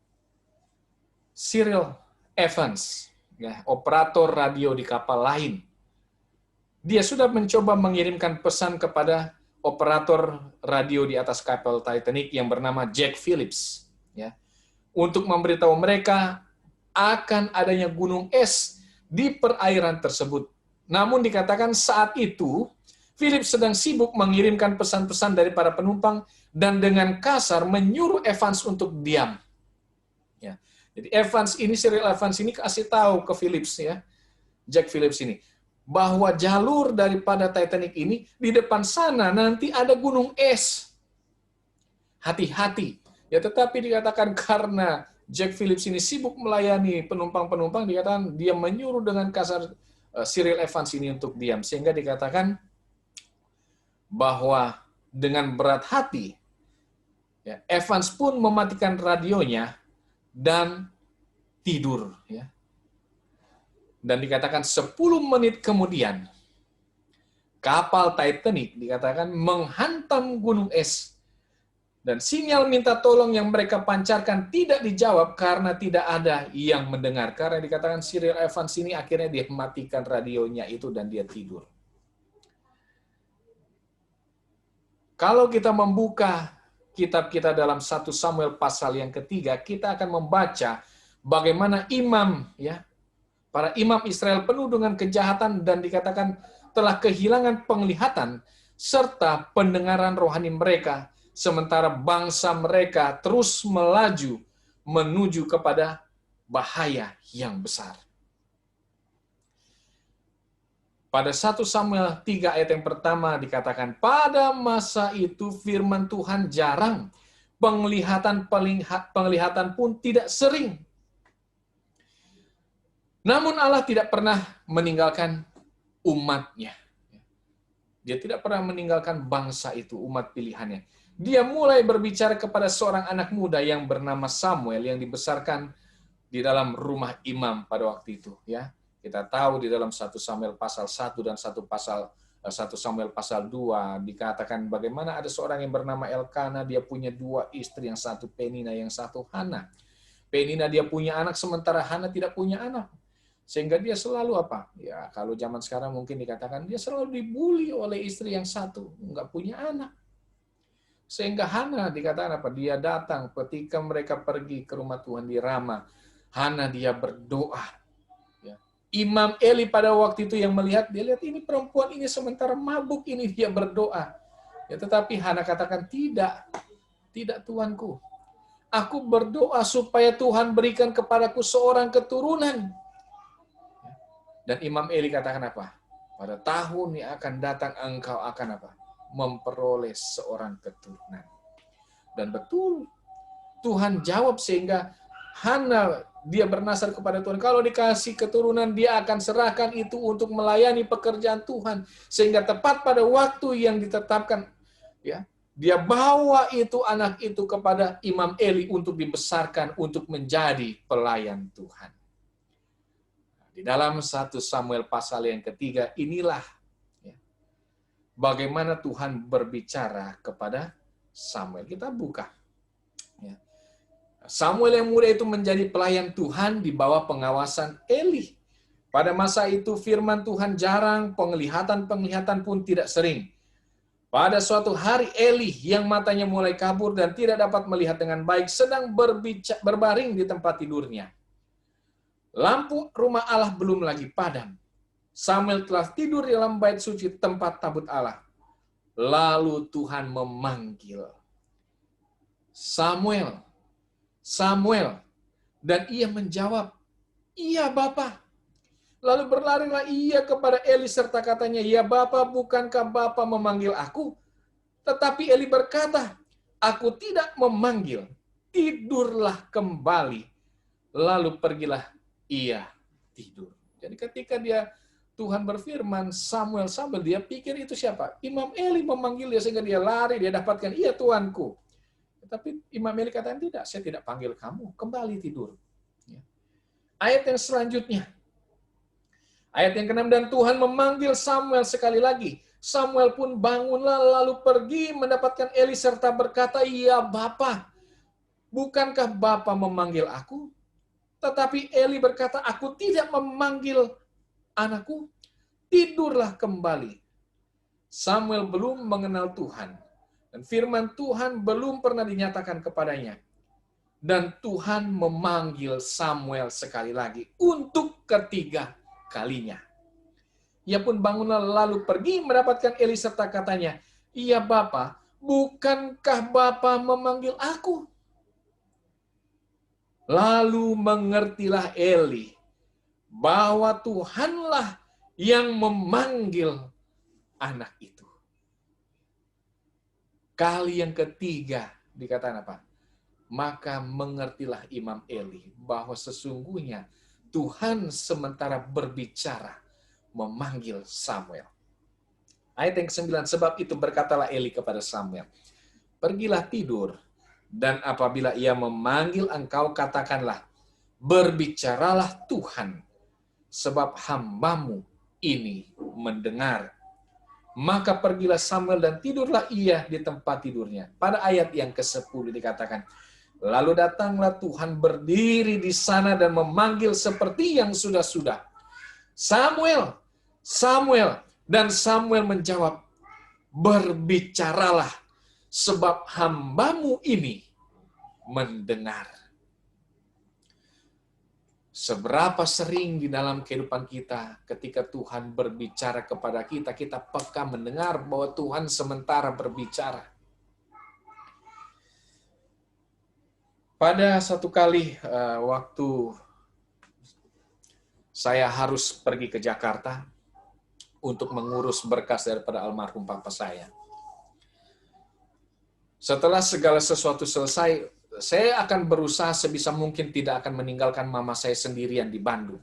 Cyril Evans, ya, operator radio di kapal lain. Dia sudah mencoba mengirimkan pesan kepada operator radio di atas kapal Titanic yang bernama Jack Phillips, ya, untuk memberitahu mereka akan adanya gunung es di perairan tersebut. Namun dikatakan saat itu Phillips sedang sibuk mengirimkan pesan-pesan dari para penumpang dan dengan kasar menyuruh Evans untuk diam. Ya. Jadi Cyril Evans ini kasih tahu ke Phillips ya, Jack Phillips ini, bahwa jalur daripada Titanic ini di depan sana nanti ada gunung es. Hati-hati. Ya, tetapi dikatakan karena Jack Phillips ini sibuk melayani penumpang-penumpang, dikatakan dia menyuruh dengan kasar Cyril Evans ini untuk diam, sehingga dikatakan bahwa dengan berat hati ya, Evans pun mematikan radionya dan tidur ya. Dan dikatakan 10 menit kemudian kapal Titanic dikatakan menghantam gunung es. Dan sinyal minta tolong yang mereka pancarkan tidak dijawab karena tidak ada yang mendengar. Karena dikatakan Cyril Evans ini akhirnya dia matikan radionya itu dan dia tidur. Kalau kita membuka kitab kita dalam 1 Samuel pasal yang ketiga, kita akan membaca bagaimana para imam Israel penuh dengan kejahatan dan dikatakan telah kehilangan penglihatan serta pendengaran rohani mereka, sementara bangsa mereka terus melaju menuju kepada bahaya yang besar. Pada 1 Samuel 3 ayat yang pertama dikatakan, pada masa itu firman Tuhan jarang, penglihatan pun tidak sering. Namun Allah tidak pernah meninggalkan umatnya. Dia tidak pernah meninggalkan bangsa itu, umat pilihannya. Dia mulai berbicara kepada seorang anak muda yang bernama Samuel yang dibesarkan di dalam rumah imam pada waktu itu. Ya, kita tahu di dalam 1 Samuel pasal 1 dan 1 Samuel pasal 2 dikatakan bagaimana ada seorang yang bernama Elkana, dia punya 2 istri, yang satu Penina, yang satu Hana. Penina dia punya anak sementara Hana tidak punya anak. Sehingga dia selalu apa? Ya, kalau zaman sekarang mungkin dikatakan dia selalu dibully oleh istri yang satu, nggak punya anak. Sehingga Hana dikatakan apa? Dia datang ketika mereka pergi ke rumah Tuhan di Rama. Hana dia berdoa. Ya. Imam Eli pada waktu itu yang melihat, dia lihat ini perempuan ini sementara mabuk ini dia berdoa. Ya, tetapi Hana katakan tidak Tuanku. Aku berdoa supaya Tuhan berikan kepadaku seorang keturunan. Dan Imam Eli katakan apa? Pada tahun yang akan datang engkau akan apa? Memperoleh seorang keturunan. Dan betul, Tuhan jawab sehingga Hana dia bernasar kepada Tuhan. Kalau dikasih keturunan, dia akan serahkan itu untuk melayani pekerjaan Tuhan. Sehingga tepat pada waktu yang ditetapkan, ya, dia bawa itu anak itu kepada Imam Eli untuk dibesarkan untuk menjadi pelayan Tuhan. Di dalam 1 Samuel pasal yang ketiga, inilah ya, bagaimana Tuhan berbicara kepada Samuel. Kita buka. Ya. Samuel yang muda itu menjadi pelayan Tuhan di bawah pengawasan Eli. Pada masa itu firman Tuhan jarang, penglihatan pun tidak sering. Pada suatu hari Eli yang matanya mulai kabur dan tidak dapat melihat dengan baik sedang berbaring di tempat tidurnya. Lampu rumah Allah belum lagi padam. Samuel telah tidur di dalam bait suci tempat tabut Allah. Lalu Tuhan memanggil Samuel. Samuel. Dan ia menjawab, iya Bapa. Lalu berlarilah ia kepada Eli serta katanya, "Ya Bapa, bukankah Bapa memanggil aku?" Tetapi Eli berkata, "Aku tidak memanggil, tidurlah kembali." Lalu pergilah ia tidur. Jadi ketika Tuhan berfirman, Samuel, dia pikir itu siapa? Imam Eli memanggil dia sehingga dia lari, dia dapatkan, "Iya Tuanku." Tetapi Imam Eli katakan, "Tidak, saya tidak panggil kamu, kembali tidur." Ayat yang selanjutnya, ayat yang ke-6, dan Tuhan memanggil Samuel sekali lagi. Samuel pun bangunlah lalu pergi mendapatkan Eli serta berkata, "Ya Bapa, bukankah Bapa memanggil aku?" Tetapi Eli berkata, "Aku tidak memanggil anakku, tidurlah kembali." Samuel belum mengenal Tuhan, dan firman Tuhan belum pernah dinyatakan kepadanya. Dan Tuhan memanggil Samuel sekali lagi untuk ketiga kalinya. Ia pun bangunlah lalu pergi mendapatkan Eli serta katanya, "Iya Bapa, bukankah Bapa memanggil aku?" Lalu mengertilah Eli bahwa Tuhanlah yang memanggil anak itu. Kali yang ketiga dikatakan apa? Maka mengertilah Imam Eli bahwa sesungguhnya Tuhan sementara berbicara memanggil Samuel. Ayat yang ke-9, sebab itu berkatalah Eli kepada Samuel, "Pergilah tidur, dan apabila ia memanggil engkau, katakanlah, berbicaralah Tuhan, sebab hambamu ini mendengar." Maka pergilah Samuel dan tidurlah ia di tempat tidurnya. Pada ayat yang ke-10 dikatakan, lalu datanglah Tuhan berdiri di sana dan memanggil seperti yang sudah-sudah, "Samuel, Samuel." Dan Samuel menjawab, "Berbicaralah, sebab hambamu ini mendengar." Seberapa sering di dalam kehidupan kita ketika Tuhan berbicara kepada kita, kita peka mendengar bahwa Tuhan sementara berbicara. Pada satu kali waktu saya harus pergi ke Jakarta untuk mengurus berkas daripada almarhum papa saya. Setelah segala sesuatu selesai, saya akan berusaha sebisa mungkin tidak akan meninggalkan mama saya sendirian di Bandung.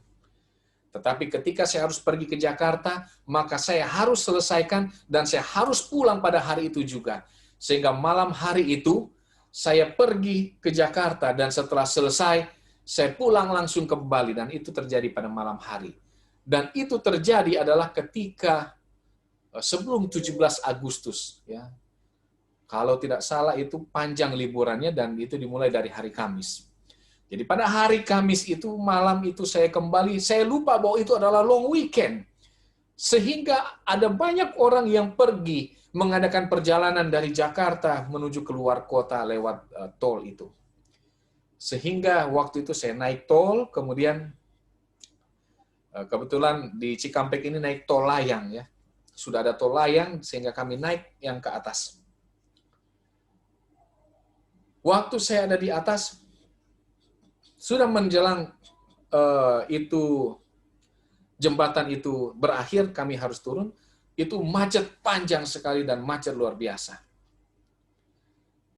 Tetapi ketika saya harus pergi ke Jakarta, maka saya harus selesaikan dan saya harus pulang pada hari itu juga. Sehingga malam hari itu, saya pergi ke Jakarta dan setelah selesai, saya pulang langsung ke Bali dan itu terjadi pada malam hari. Dan itu terjadi adalah ketika sebelum 17 Agustus. Ya. Kalau tidak salah itu panjang liburannya dan itu dimulai dari hari Kamis. Jadi pada hari Kamis itu, malam itu saya kembali, saya lupa bahwa itu adalah long weekend. Sehingga ada banyak orang yang pergi mengadakan perjalanan dari Jakarta menuju keluar kota lewat tol itu. Sehingga waktu itu saya naik tol, kemudian kebetulan di Cikampek ini naik tol layang ya. Sudah ada tol layang sehingga kami naik yang ke atas. Waktu saya ada di atas, sudah menjelang itu jembatan itu berakhir, kami harus turun, itu macet panjang sekali dan macet luar biasa.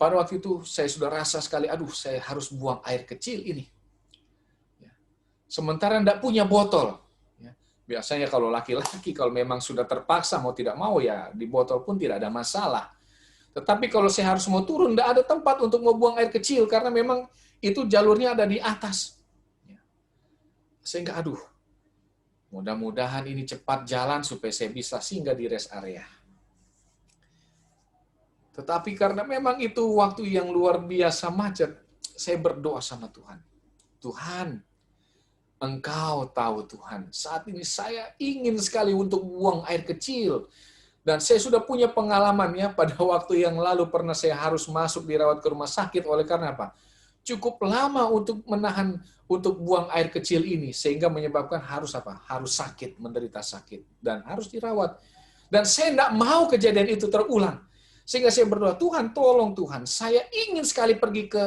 Pada waktu itu saya sudah rasa sekali, aduh saya harus buang air kecil ini. Sementara tidak punya botol. Biasanya kalau laki-laki, kalau memang sudah terpaksa mau tidak mau ya di botol pun tidak ada masalah. Tetapi kalau saya harus mau turun, tidak ada tempat untuk mau buang air kecil, karena memang itu jalurnya ada di atas. Sehingga, aduh, mudah-mudahan ini cepat jalan supaya saya bisa singgah di rest area. Tetapi karena memang itu waktu yang luar biasa macet, saya berdoa sama Tuhan. Tuhan, Engkau tahu Tuhan, saat ini saya ingin sekali untuk buang air kecil. Dan saya sudah punya pengalaman ya, pada waktu yang lalu pernah saya harus masuk dirawat ke rumah sakit oleh karena apa? Cukup lama untuk menahan untuk buang air kecil ini sehingga menyebabkan harus apa? Harus sakit, menderita sakit dan harus dirawat. Dan saya tidak mau kejadian itu terulang. Sehingga saya berdoa, Tuhan tolong Tuhan, saya ingin sekali pergi ke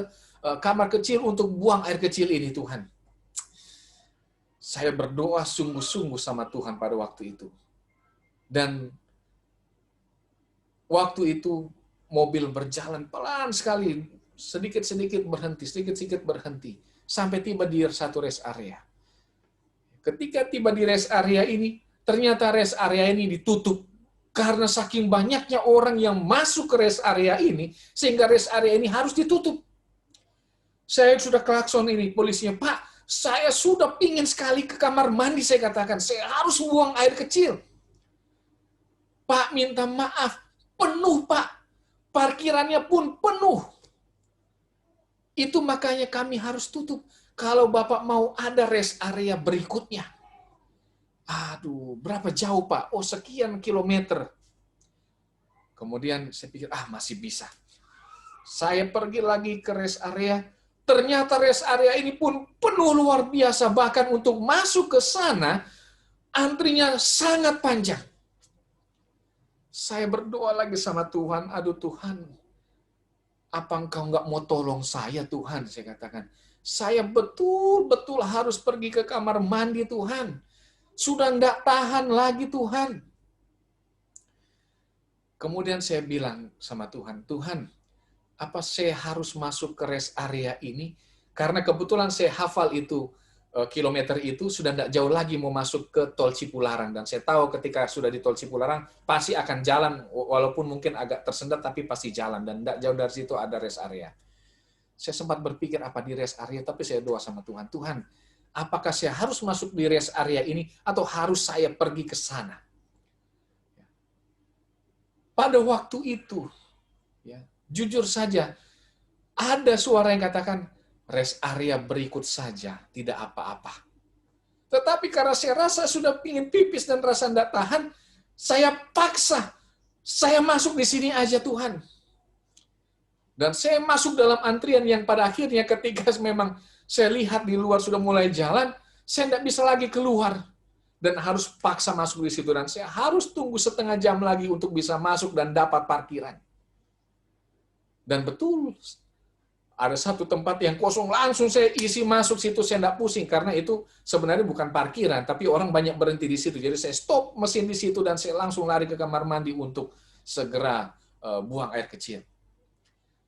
kamar kecil untuk buang air kecil ini Tuhan. Saya berdoa sungguh-sungguh sama Tuhan pada waktu itu. Dan waktu itu mobil berjalan pelan sekali, sedikit-sedikit berhenti, sampai tiba di satu rest area. Ketika tiba di rest area ini, ternyata rest area ini ditutup. Karena saking banyaknya orang yang masuk ke rest area ini, sehingga rest area ini harus ditutup. Saya sudah klakson ini, polisinya, Pak, saya sudah pingin sekali ke kamar mandi, saya katakan, saya harus buang air kecil. Pak, minta maaf, penuh Pak, parkirannya pun penuh. Itu makanya kami harus tutup. Kalau Bapak mau ada rest area berikutnya. Aduh, berapa jauh Pak? Oh, sekian kilometer. Kemudian saya pikir, masih bisa. Saya pergi lagi ke rest area. Ternyata rest area ini pun penuh luar biasa. Bahkan untuk masuk ke sana, antrinya sangat panjang. Saya berdoa lagi sama Tuhan, aduh Tuhan, apa Engkau nggak mau tolong saya Tuhan? Saya katakan, saya betul-betul harus pergi ke kamar mandi Tuhan. Sudah nggak tahan lagi Tuhan. Kemudian saya bilang sama Tuhan, Tuhan, apa saya harus masuk ke rest area ini? Karena kebetulan saya hafal itu, kilometer itu sudah tidak jauh lagi mau masuk ke tol Cipularang. Dan saya tahu ketika sudah di tol Cipularang, pasti akan jalan, walaupun mungkin agak tersendat, tapi pasti jalan. Dan tidak jauh dari situ ada rest area. Saya sempat berpikir apa di rest area, tapi saya doa sama Tuhan, Tuhan, apakah saya harus masuk di rest area ini, atau harus saya pergi ke sana? Pada waktu itu, ya, jujur saja, ada suara yang katakan, rest area berikut saja, tidak apa-apa. Tetapi karena saya rasa sudah pingin pipis dan rasa tidak tahan, saya paksa, saya masuk di sini aja Tuhan. Dan saya masuk dalam antrian yang pada akhirnya ketika memang saya lihat di luar sudah mulai jalan, saya tidak bisa lagi keluar. Dan harus paksa masuk di situ. Dan saya harus tunggu setengah jam lagi untuk bisa masuk dan dapat parkiran. Dan betul, ada satu tempat yang kosong, langsung saya isi masuk situ, saya tidak pusing. Karena itu sebenarnya bukan parkiran, tapi orang banyak berhenti di situ. Jadi saya stop mesin di situ dan saya langsung lari ke kamar mandi untuk segera buang air kecil.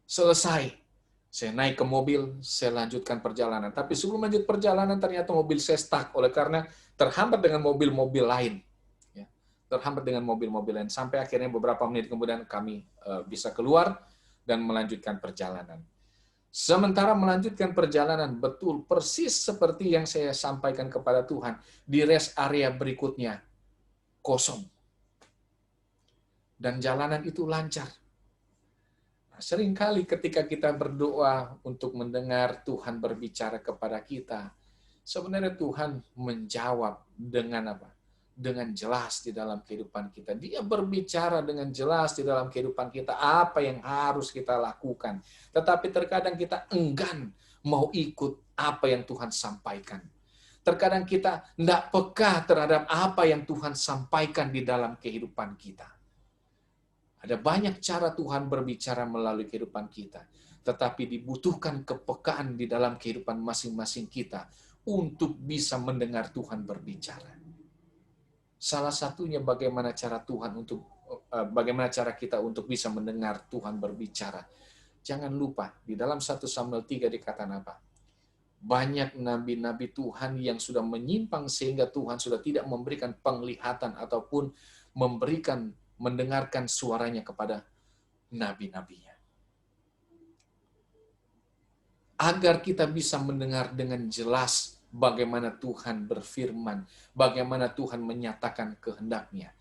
Selesai, saya naik ke mobil, saya lanjutkan perjalanan. Tapi sebelum lanjut perjalanan, ternyata mobil saya stuck, oleh karena terhambat dengan mobil-mobil lain. Ya, terhambat dengan mobil-mobil lain. Sampai akhirnya beberapa menit kemudian kami bisa keluar dan melanjutkan perjalanan. Sementara melanjutkan perjalanan, betul persis seperti yang saya sampaikan kepada Tuhan, di rest area berikutnya kosong. Dan jalanan itu lancar. Nah, seringkali ketika kita berdoa untuk mendengar Tuhan berbicara kepada kita, sebenarnya Tuhan menjawab dengan apa? Dengan jelas di dalam kehidupan kita. Dia berbicara dengan jelas di dalam kehidupan kita apa yang harus kita lakukan. Tetapi terkadang kita enggan mau ikut apa yang Tuhan sampaikan. Terkadang kita tidak peka terhadap apa yang Tuhan sampaikan di dalam kehidupan kita. Ada banyak cara Tuhan berbicara melalui kehidupan kita. Tetapi dibutuhkan kepekaan di dalam kehidupan masing-masing kita untuk bisa mendengar Tuhan berbicara. Salah satunya bagaimana cara kita untuk bisa mendengar Tuhan berbicara. Jangan lupa, di dalam 1 Samuel 3 dikatakan apa? Banyak nabi-nabi Tuhan yang sudah menyimpang sehingga Tuhan sudah tidak memberikan penglihatan ataupun mendengarkan suaranya kepada nabi-nabinya. Agar kita bisa mendengar dengan jelas bagaimana Tuhan berfirman, bagaimana Tuhan menyatakan kehendak-Nya,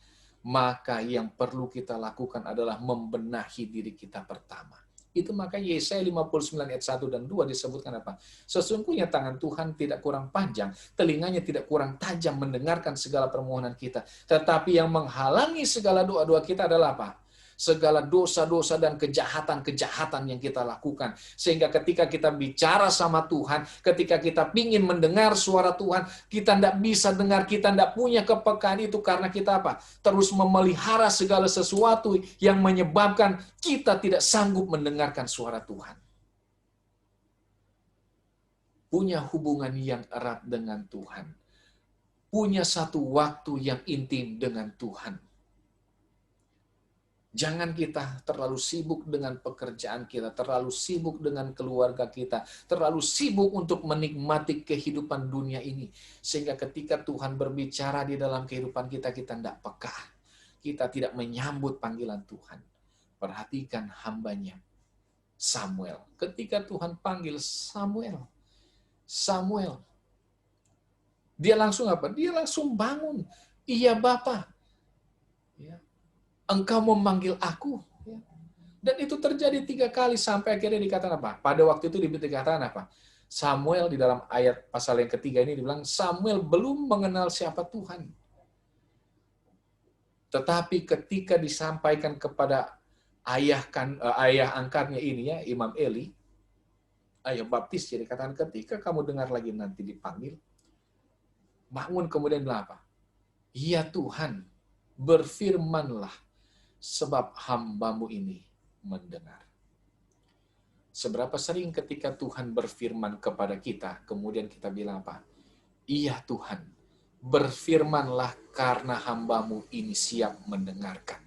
maka yang perlu kita lakukan adalah membenahi diri kita pertama. Itu makanya Yesaya 59 ayat 1 dan 2 disebutkan apa? Sesungguhnya tangan Tuhan tidak kurang panjang, telinganya tidak kurang tajam mendengarkan segala permohonan kita. Tetapi yang menghalangi segala doa-doa kita adalah apa? Segala dosa-dosa dan kejahatan-kejahatan yang kita lakukan. Sehingga ketika kita bicara sama Tuhan, ketika kita ingin mendengar suara Tuhan, kita tidak bisa dengar, kita tidak punya kepekaan itu karena kita apa? Terus memelihara segala sesuatu yang menyebabkan kita tidak sanggup mendengarkan suara Tuhan. Punya hubungan yang erat dengan Tuhan. punya satu waktu yang intim dengan Tuhan. Jangan kita terlalu sibuk dengan pekerjaan kita, terlalu sibuk dengan keluarga kita, terlalu sibuk untuk menikmati kehidupan dunia ini. Sehingga ketika Tuhan berbicara di dalam kehidupan kita, kita tidak peka. Kita tidak menyambut panggilan Tuhan. Perhatikan hambanya, Samuel. Ketika Tuhan panggil Samuel, dia langsung apa? Dia langsung bangun. Iya Bapa, ya, Engkau memanggil aku. Dan itu terjadi 3 kali sampai akhirnya dikatakan apa? Pada waktu itu dikatakan apa? Samuel di dalam ayat pasal yang ketiga ini dibilang, Samuel belum mengenal siapa Tuhan. Tetapi ketika disampaikan kepada ayah angkatnya ini ya, Imam Eli, ayah baptis, jadi katakan ketika kamu dengar lagi nanti dipanggil, bangun kemudian bilang apa? Ya Tuhan, berfirmanlah, sebab hambamu ini mendengar. Seberapa sering ketika Tuhan berfirman kepada kita, kemudian kita bilang apa? Iya Tuhan, berfirmanlah karena hambamu ini siap mendengarkan.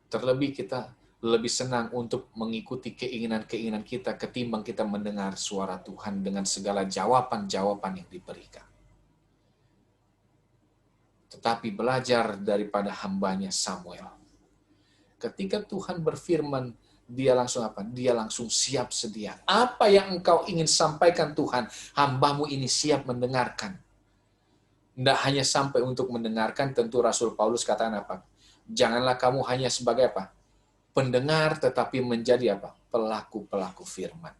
Terlebih kita lebih senang untuk mengikuti keinginan-keinginan kita ketimbang kita mendengar suara Tuhan dengan segala jawaban-jawaban yang diberikan. Tetapi belajar daripada hambanya Samuel. Ketika Tuhan berfirman, dia langsung apa? Dia langsung siap sedia. Apa yang engkau ingin sampaikan Tuhan, hambamu ini siap mendengarkan. Tidak hanya sampai untuk mendengarkan, tentu Rasul Paulus katakan apa? Janganlah kamu hanya sebagai apa? Pendengar, tetapi menjadi apa? Pelaku-pelaku firman.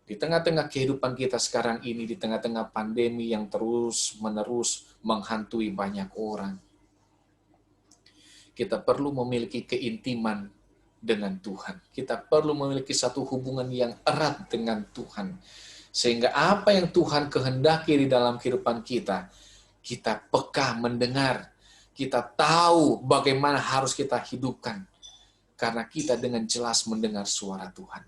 Di tengah-tengah kehidupan kita sekarang ini, di tengah-tengah pandemi yang terus-menerus menghantui banyak orang, kita perlu memiliki keintiman dengan Tuhan. Kita perlu memiliki satu hubungan yang erat dengan Tuhan. Sehingga apa yang Tuhan kehendaki di dalam kehidupan kita, kita peka mendengar. Kita tahu bagaimana harus kita hidupkan. Karena kita dengan jelas mendengar suara Tuhan.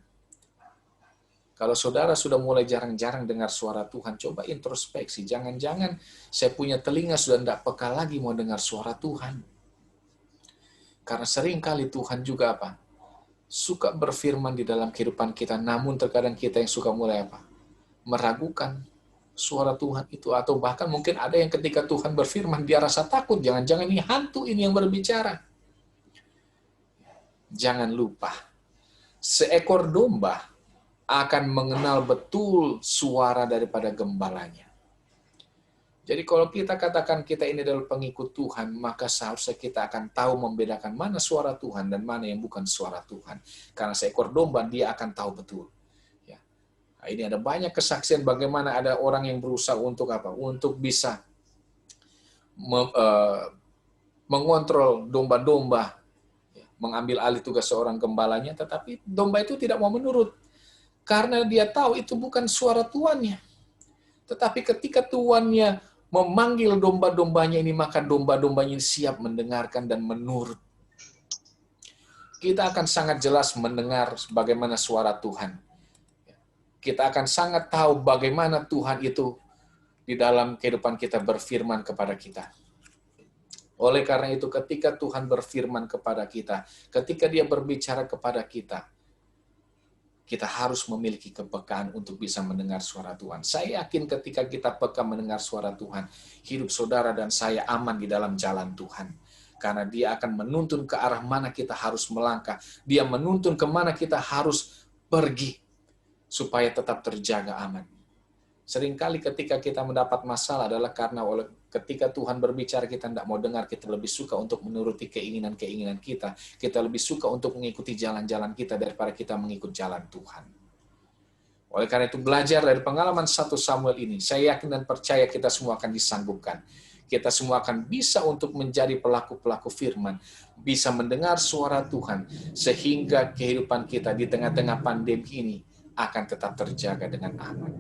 Kalau saudara sudah mulai jarang-jarang dengar suara Tuhan, coba introspeksi. Jangan-jangan saya punya telinga sudah tidak peka lagi mau dengar suara Tuhan. Karena sering kali Tuhan juga apa? Suka berfirman di dalam kehidupan kita, namun terkadang kita yang suka mulai apa? Meragukan suara Tuhan itu. Atau bahkan mungkin ada yang ketika Tuhan berfirman, dia rasa takut. Jangan-jangan ini hantu ini yang berbicara. Jangan lupa, seekor domba akan mengenal betul suara daripada gembalanya. Jadi kalau kita katakan kita ini adalah pengikut Tuhan, maka seharusnya kita akan tahu membedakan mana suara Tuhan dan mana yang bukan suara Tuhan. Karena seekor domba dia akan tahu betul. Ya. Nah, ini ada banyak kesaksian bagaimana ada orang yang berusaha untuk apa? Untuk bisa mengontrol domba-domba, mengambil alih tugas seorang gembalanya, tetapi domba itu tidak mau menurut. Karena dia tahu itu bukan suara tuannya. Tetapi ketika tuannya memanggil domba-dombanya ini, maka domba-dombanya ini siap mendengarkan dan menurut. Kita akan sangat jelas mendengar bagaimana suara Tuhan. Kita akan sangat tahu bagaimana Tuhan itu di dalam kehidupan kita berfirman kepada kita. Oleh karena itu, ketika Tuhan berfirman kepada kita, ketika dia berbicara kepada kita, kita harus memiliki kepekaan untuk bisa mendengar suara Tuhan. Saya yakin ketika kita peka mendengar suara Tuhan, hidup saudara dan saya aman di dalam jalan Tuhan. Karena dia akan menuntun ke arah mana kita harus melangkah. Dia menuntun kemana kita harus pergi, supaya tetap terjaga aman. Seringkali ketika kita mendapat masalah adalah karena ketika Tuhan berbicara kita tidak mau dengar, kita lebih suka untuk menuruti keinginan-keinginan kita. Kita lebih suka untuk mengikuti jalan-jalan kita daripada kita mengikut jalan Tuhan. Oleh karena itu belajar dari pengalaman 1 Samuel ini, saya yakin dan percaya kita semua akan disanggupkan. Kita semua akan bisa untuk menjadi pelaku-pelaku firman, bisa mendengar suara Tuhan, sehingga kehidupan kita di tengah-tengah pandemi ini akan tetap terjaga dengan aman.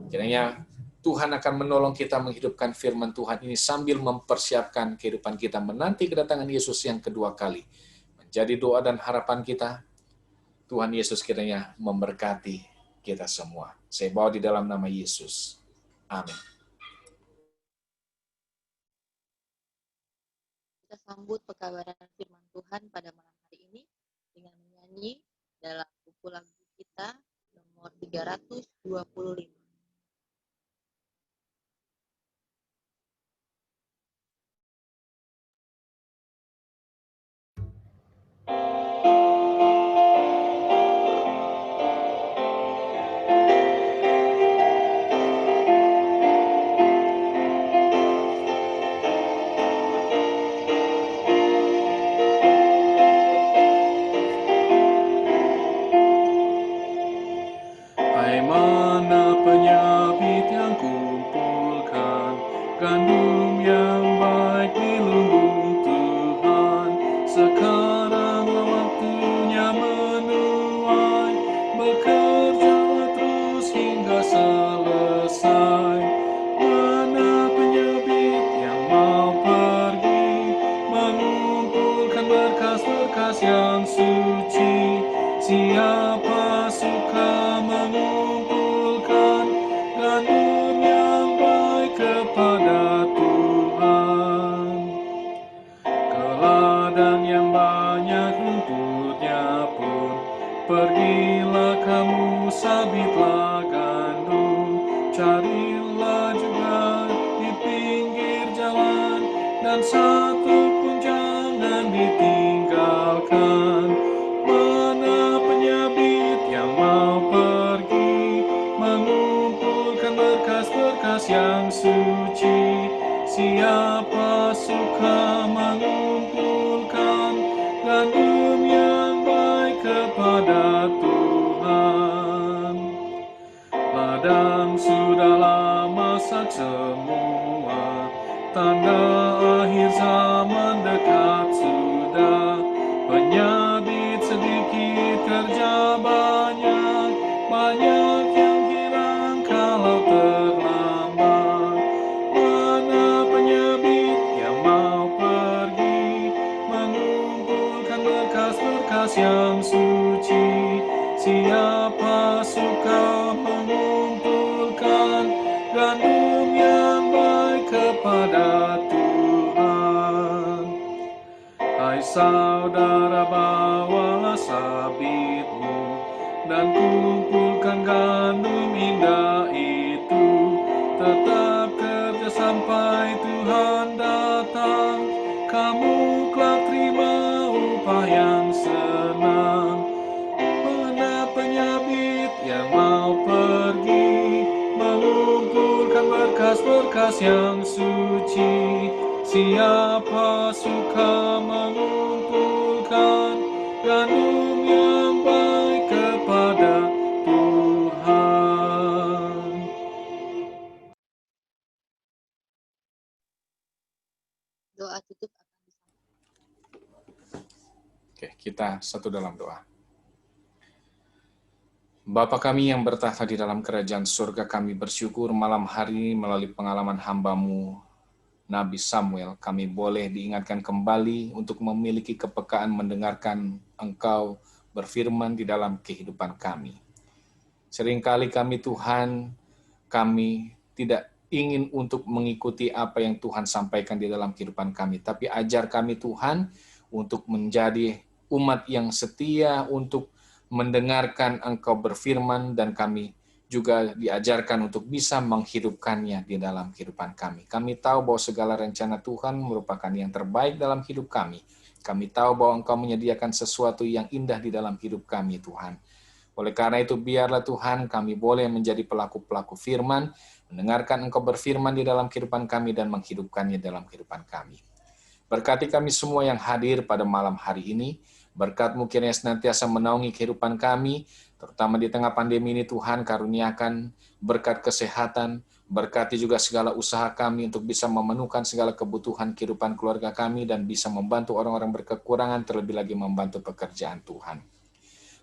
Kiranya Tuhan akan menolong kita menghidupkan firman Tuhan ini sambil mempersiapkan kehidupan kita menanti kedatangan Yesus yang kedua kali. Menjadi doa dan harapan kita, Tuhan Yesus kiranya memberkati kita semua. Saya bawa di dalam nama Yesus. Amin. Kita sambut pekabaran firman Tuhan pada malam hari ini dengan menyanyi dalam buku lagu kita nomor 325. Hai mana penyabit yang kumpulkan gandum yang baik di lumbung Tuhan. Sekaranglah waktunya menuai, bekerjalah terus hingga selesai. Mana penyabit yang mau pergi, mengumpulkan berkas-berkas yang suci. Siapa suka mengumpulkan gandum yang baik kepada Tuhan. Ke ladang yang banyak rumputnya pun pergilah kamu, sabitlah gandum. Carilah juga di pinggir jalan, dan satu pun jangan ditinggalkan. Mana penyabit yang mau pergi, mengumpulkan berkas-berkas yang suci. Siapa suka mengumpulkan gandum yang baik kepada Tuhan. Ladang sudah lama sak semua, tanda akhir zaman dekat sudah. Penyabit sedikit, kerja banyak, banyak yang hilang kalau terlambat. Mana penyabit yang mau pergi, mengumpulkan berkas-berkas yang suci. Siapa suka mengumpulkan gandum yang baik kepada Tuhan. Hai saudara, bawalah sabitmu dan kumpulkan gandum indah itu. Tetap kerja sampai Tuhan datang, kamu kelak terima upah yang senang. Mana penyabit yang mau pergi, mengumpulkan berkas-berkas yang suci. Siapa suka mengumpulkan gandum yang baik kepada Tuhan. Doa tutup akan disampaikan. Oke, kita satu dalam doa. Bapa kami yang bertahta di dalam kerajaan surga, kami bersyukur malam hari melalui pengalaman hamba-Mu, Nabi Samuel, kami boleh diingatkan kembali untuk memiliki kepekaan mendengarkan Engkau berfirman di dalam kehidupan kami. Seringkali kami Tuhan, kami tidak ingin untuk mengikuti apa yang Tuhan sampaikan di dalam kehidupan kami, tapi ajar kami Tuhan untuk menjadi umat yang setia untuk mendengarkan Engkau berfirman, dan kami juga diajarkan untuk bisa menghidupkannya di dalam kehidupan kami. Kami tahu bahwa segala rencana Tuhan merupakan yang terbaik dalam hidup kami. Kami tahu bahwa Engkau menyediakan sesuatu yang indah di dalam hidup kami, Tuhan. Oleh karena itu, biarlah Tuhan kami boleh menjadi pelaku-pelaku firman, mendengarkan Engkau berfirman di dalam kehidupan kami dan menghidupkannya dalam kehidupan kami. Berkati kami semua yang hadir pada malam hari ini. Berkat-Mu kiranya senantiasa menaungi kehidupan kami, terutama di tengah pandemi ini. Tuhan, karuniakan berkat kesehatan, berkati juga segala usaha kami untuk bisa memenuhkan segala kebutuhan kehidupan keluarga kami dan bisa membantu orang-orang berkekurangan, terlebih lagi membantu pekerjaan Tuhan.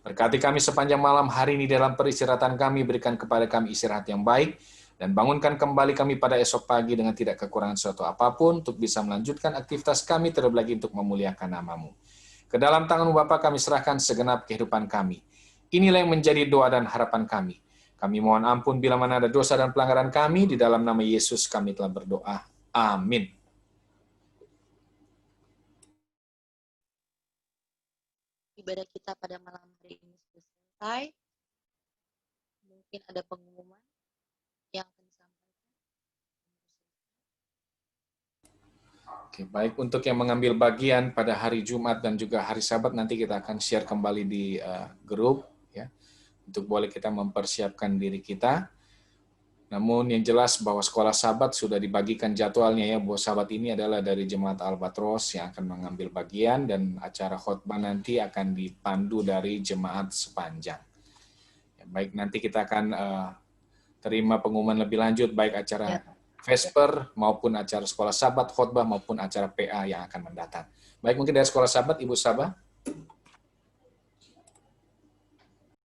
Berkati kami sepanjang malam hari ini dalam peristirahatan kami, berikan kepada kami istirahat yang baik, dan bangunkan kembali kami pada esok pagi dengan tidak kekurangan suatu apapun, untuk bisa melanjutkan aktivitas kami, terlebih lagi untuk memuliakan nama-Mu. Ke dalam tangan-Mu Bapa kami serahkan segenap kehidupan kami. Inilah yang menjadi doa dan harapan kami. Kami mohon ampun bila mana ada dosa dan pelanggaran kami. Di dalam nama Yesus kami telah berdoa. Amin. Ibadah kita pada malam hari ini sudah selesai. Mungkin ada pengumuman yang akan disampaikan. Oke, baik, untuk yang mengambil bagian pada hari Jumat dan juga hari Sabat, nanti kita akan share kembali di grup, ya, untuk boleh kita mempersiapkan diri kita. Namun yang jelas bahwa sekolah Sabat sudah dibagikan jadwalnya, ya, bahwa Sabat ini adalah dari Jemaat Albatros yang akan mengambil bagian, dan acara khotbah nanti akan dipandu dari Jemaat sepanjang. Ya, baik, nanti kita akan terima pengumuman lebih lanjut, baik acara Vesper maupun acara sekolah Sabat, khotbah maupun acara PA yang akan mendatang. Baik, mungkin dari sekolah Sabat, Ibu Sabah.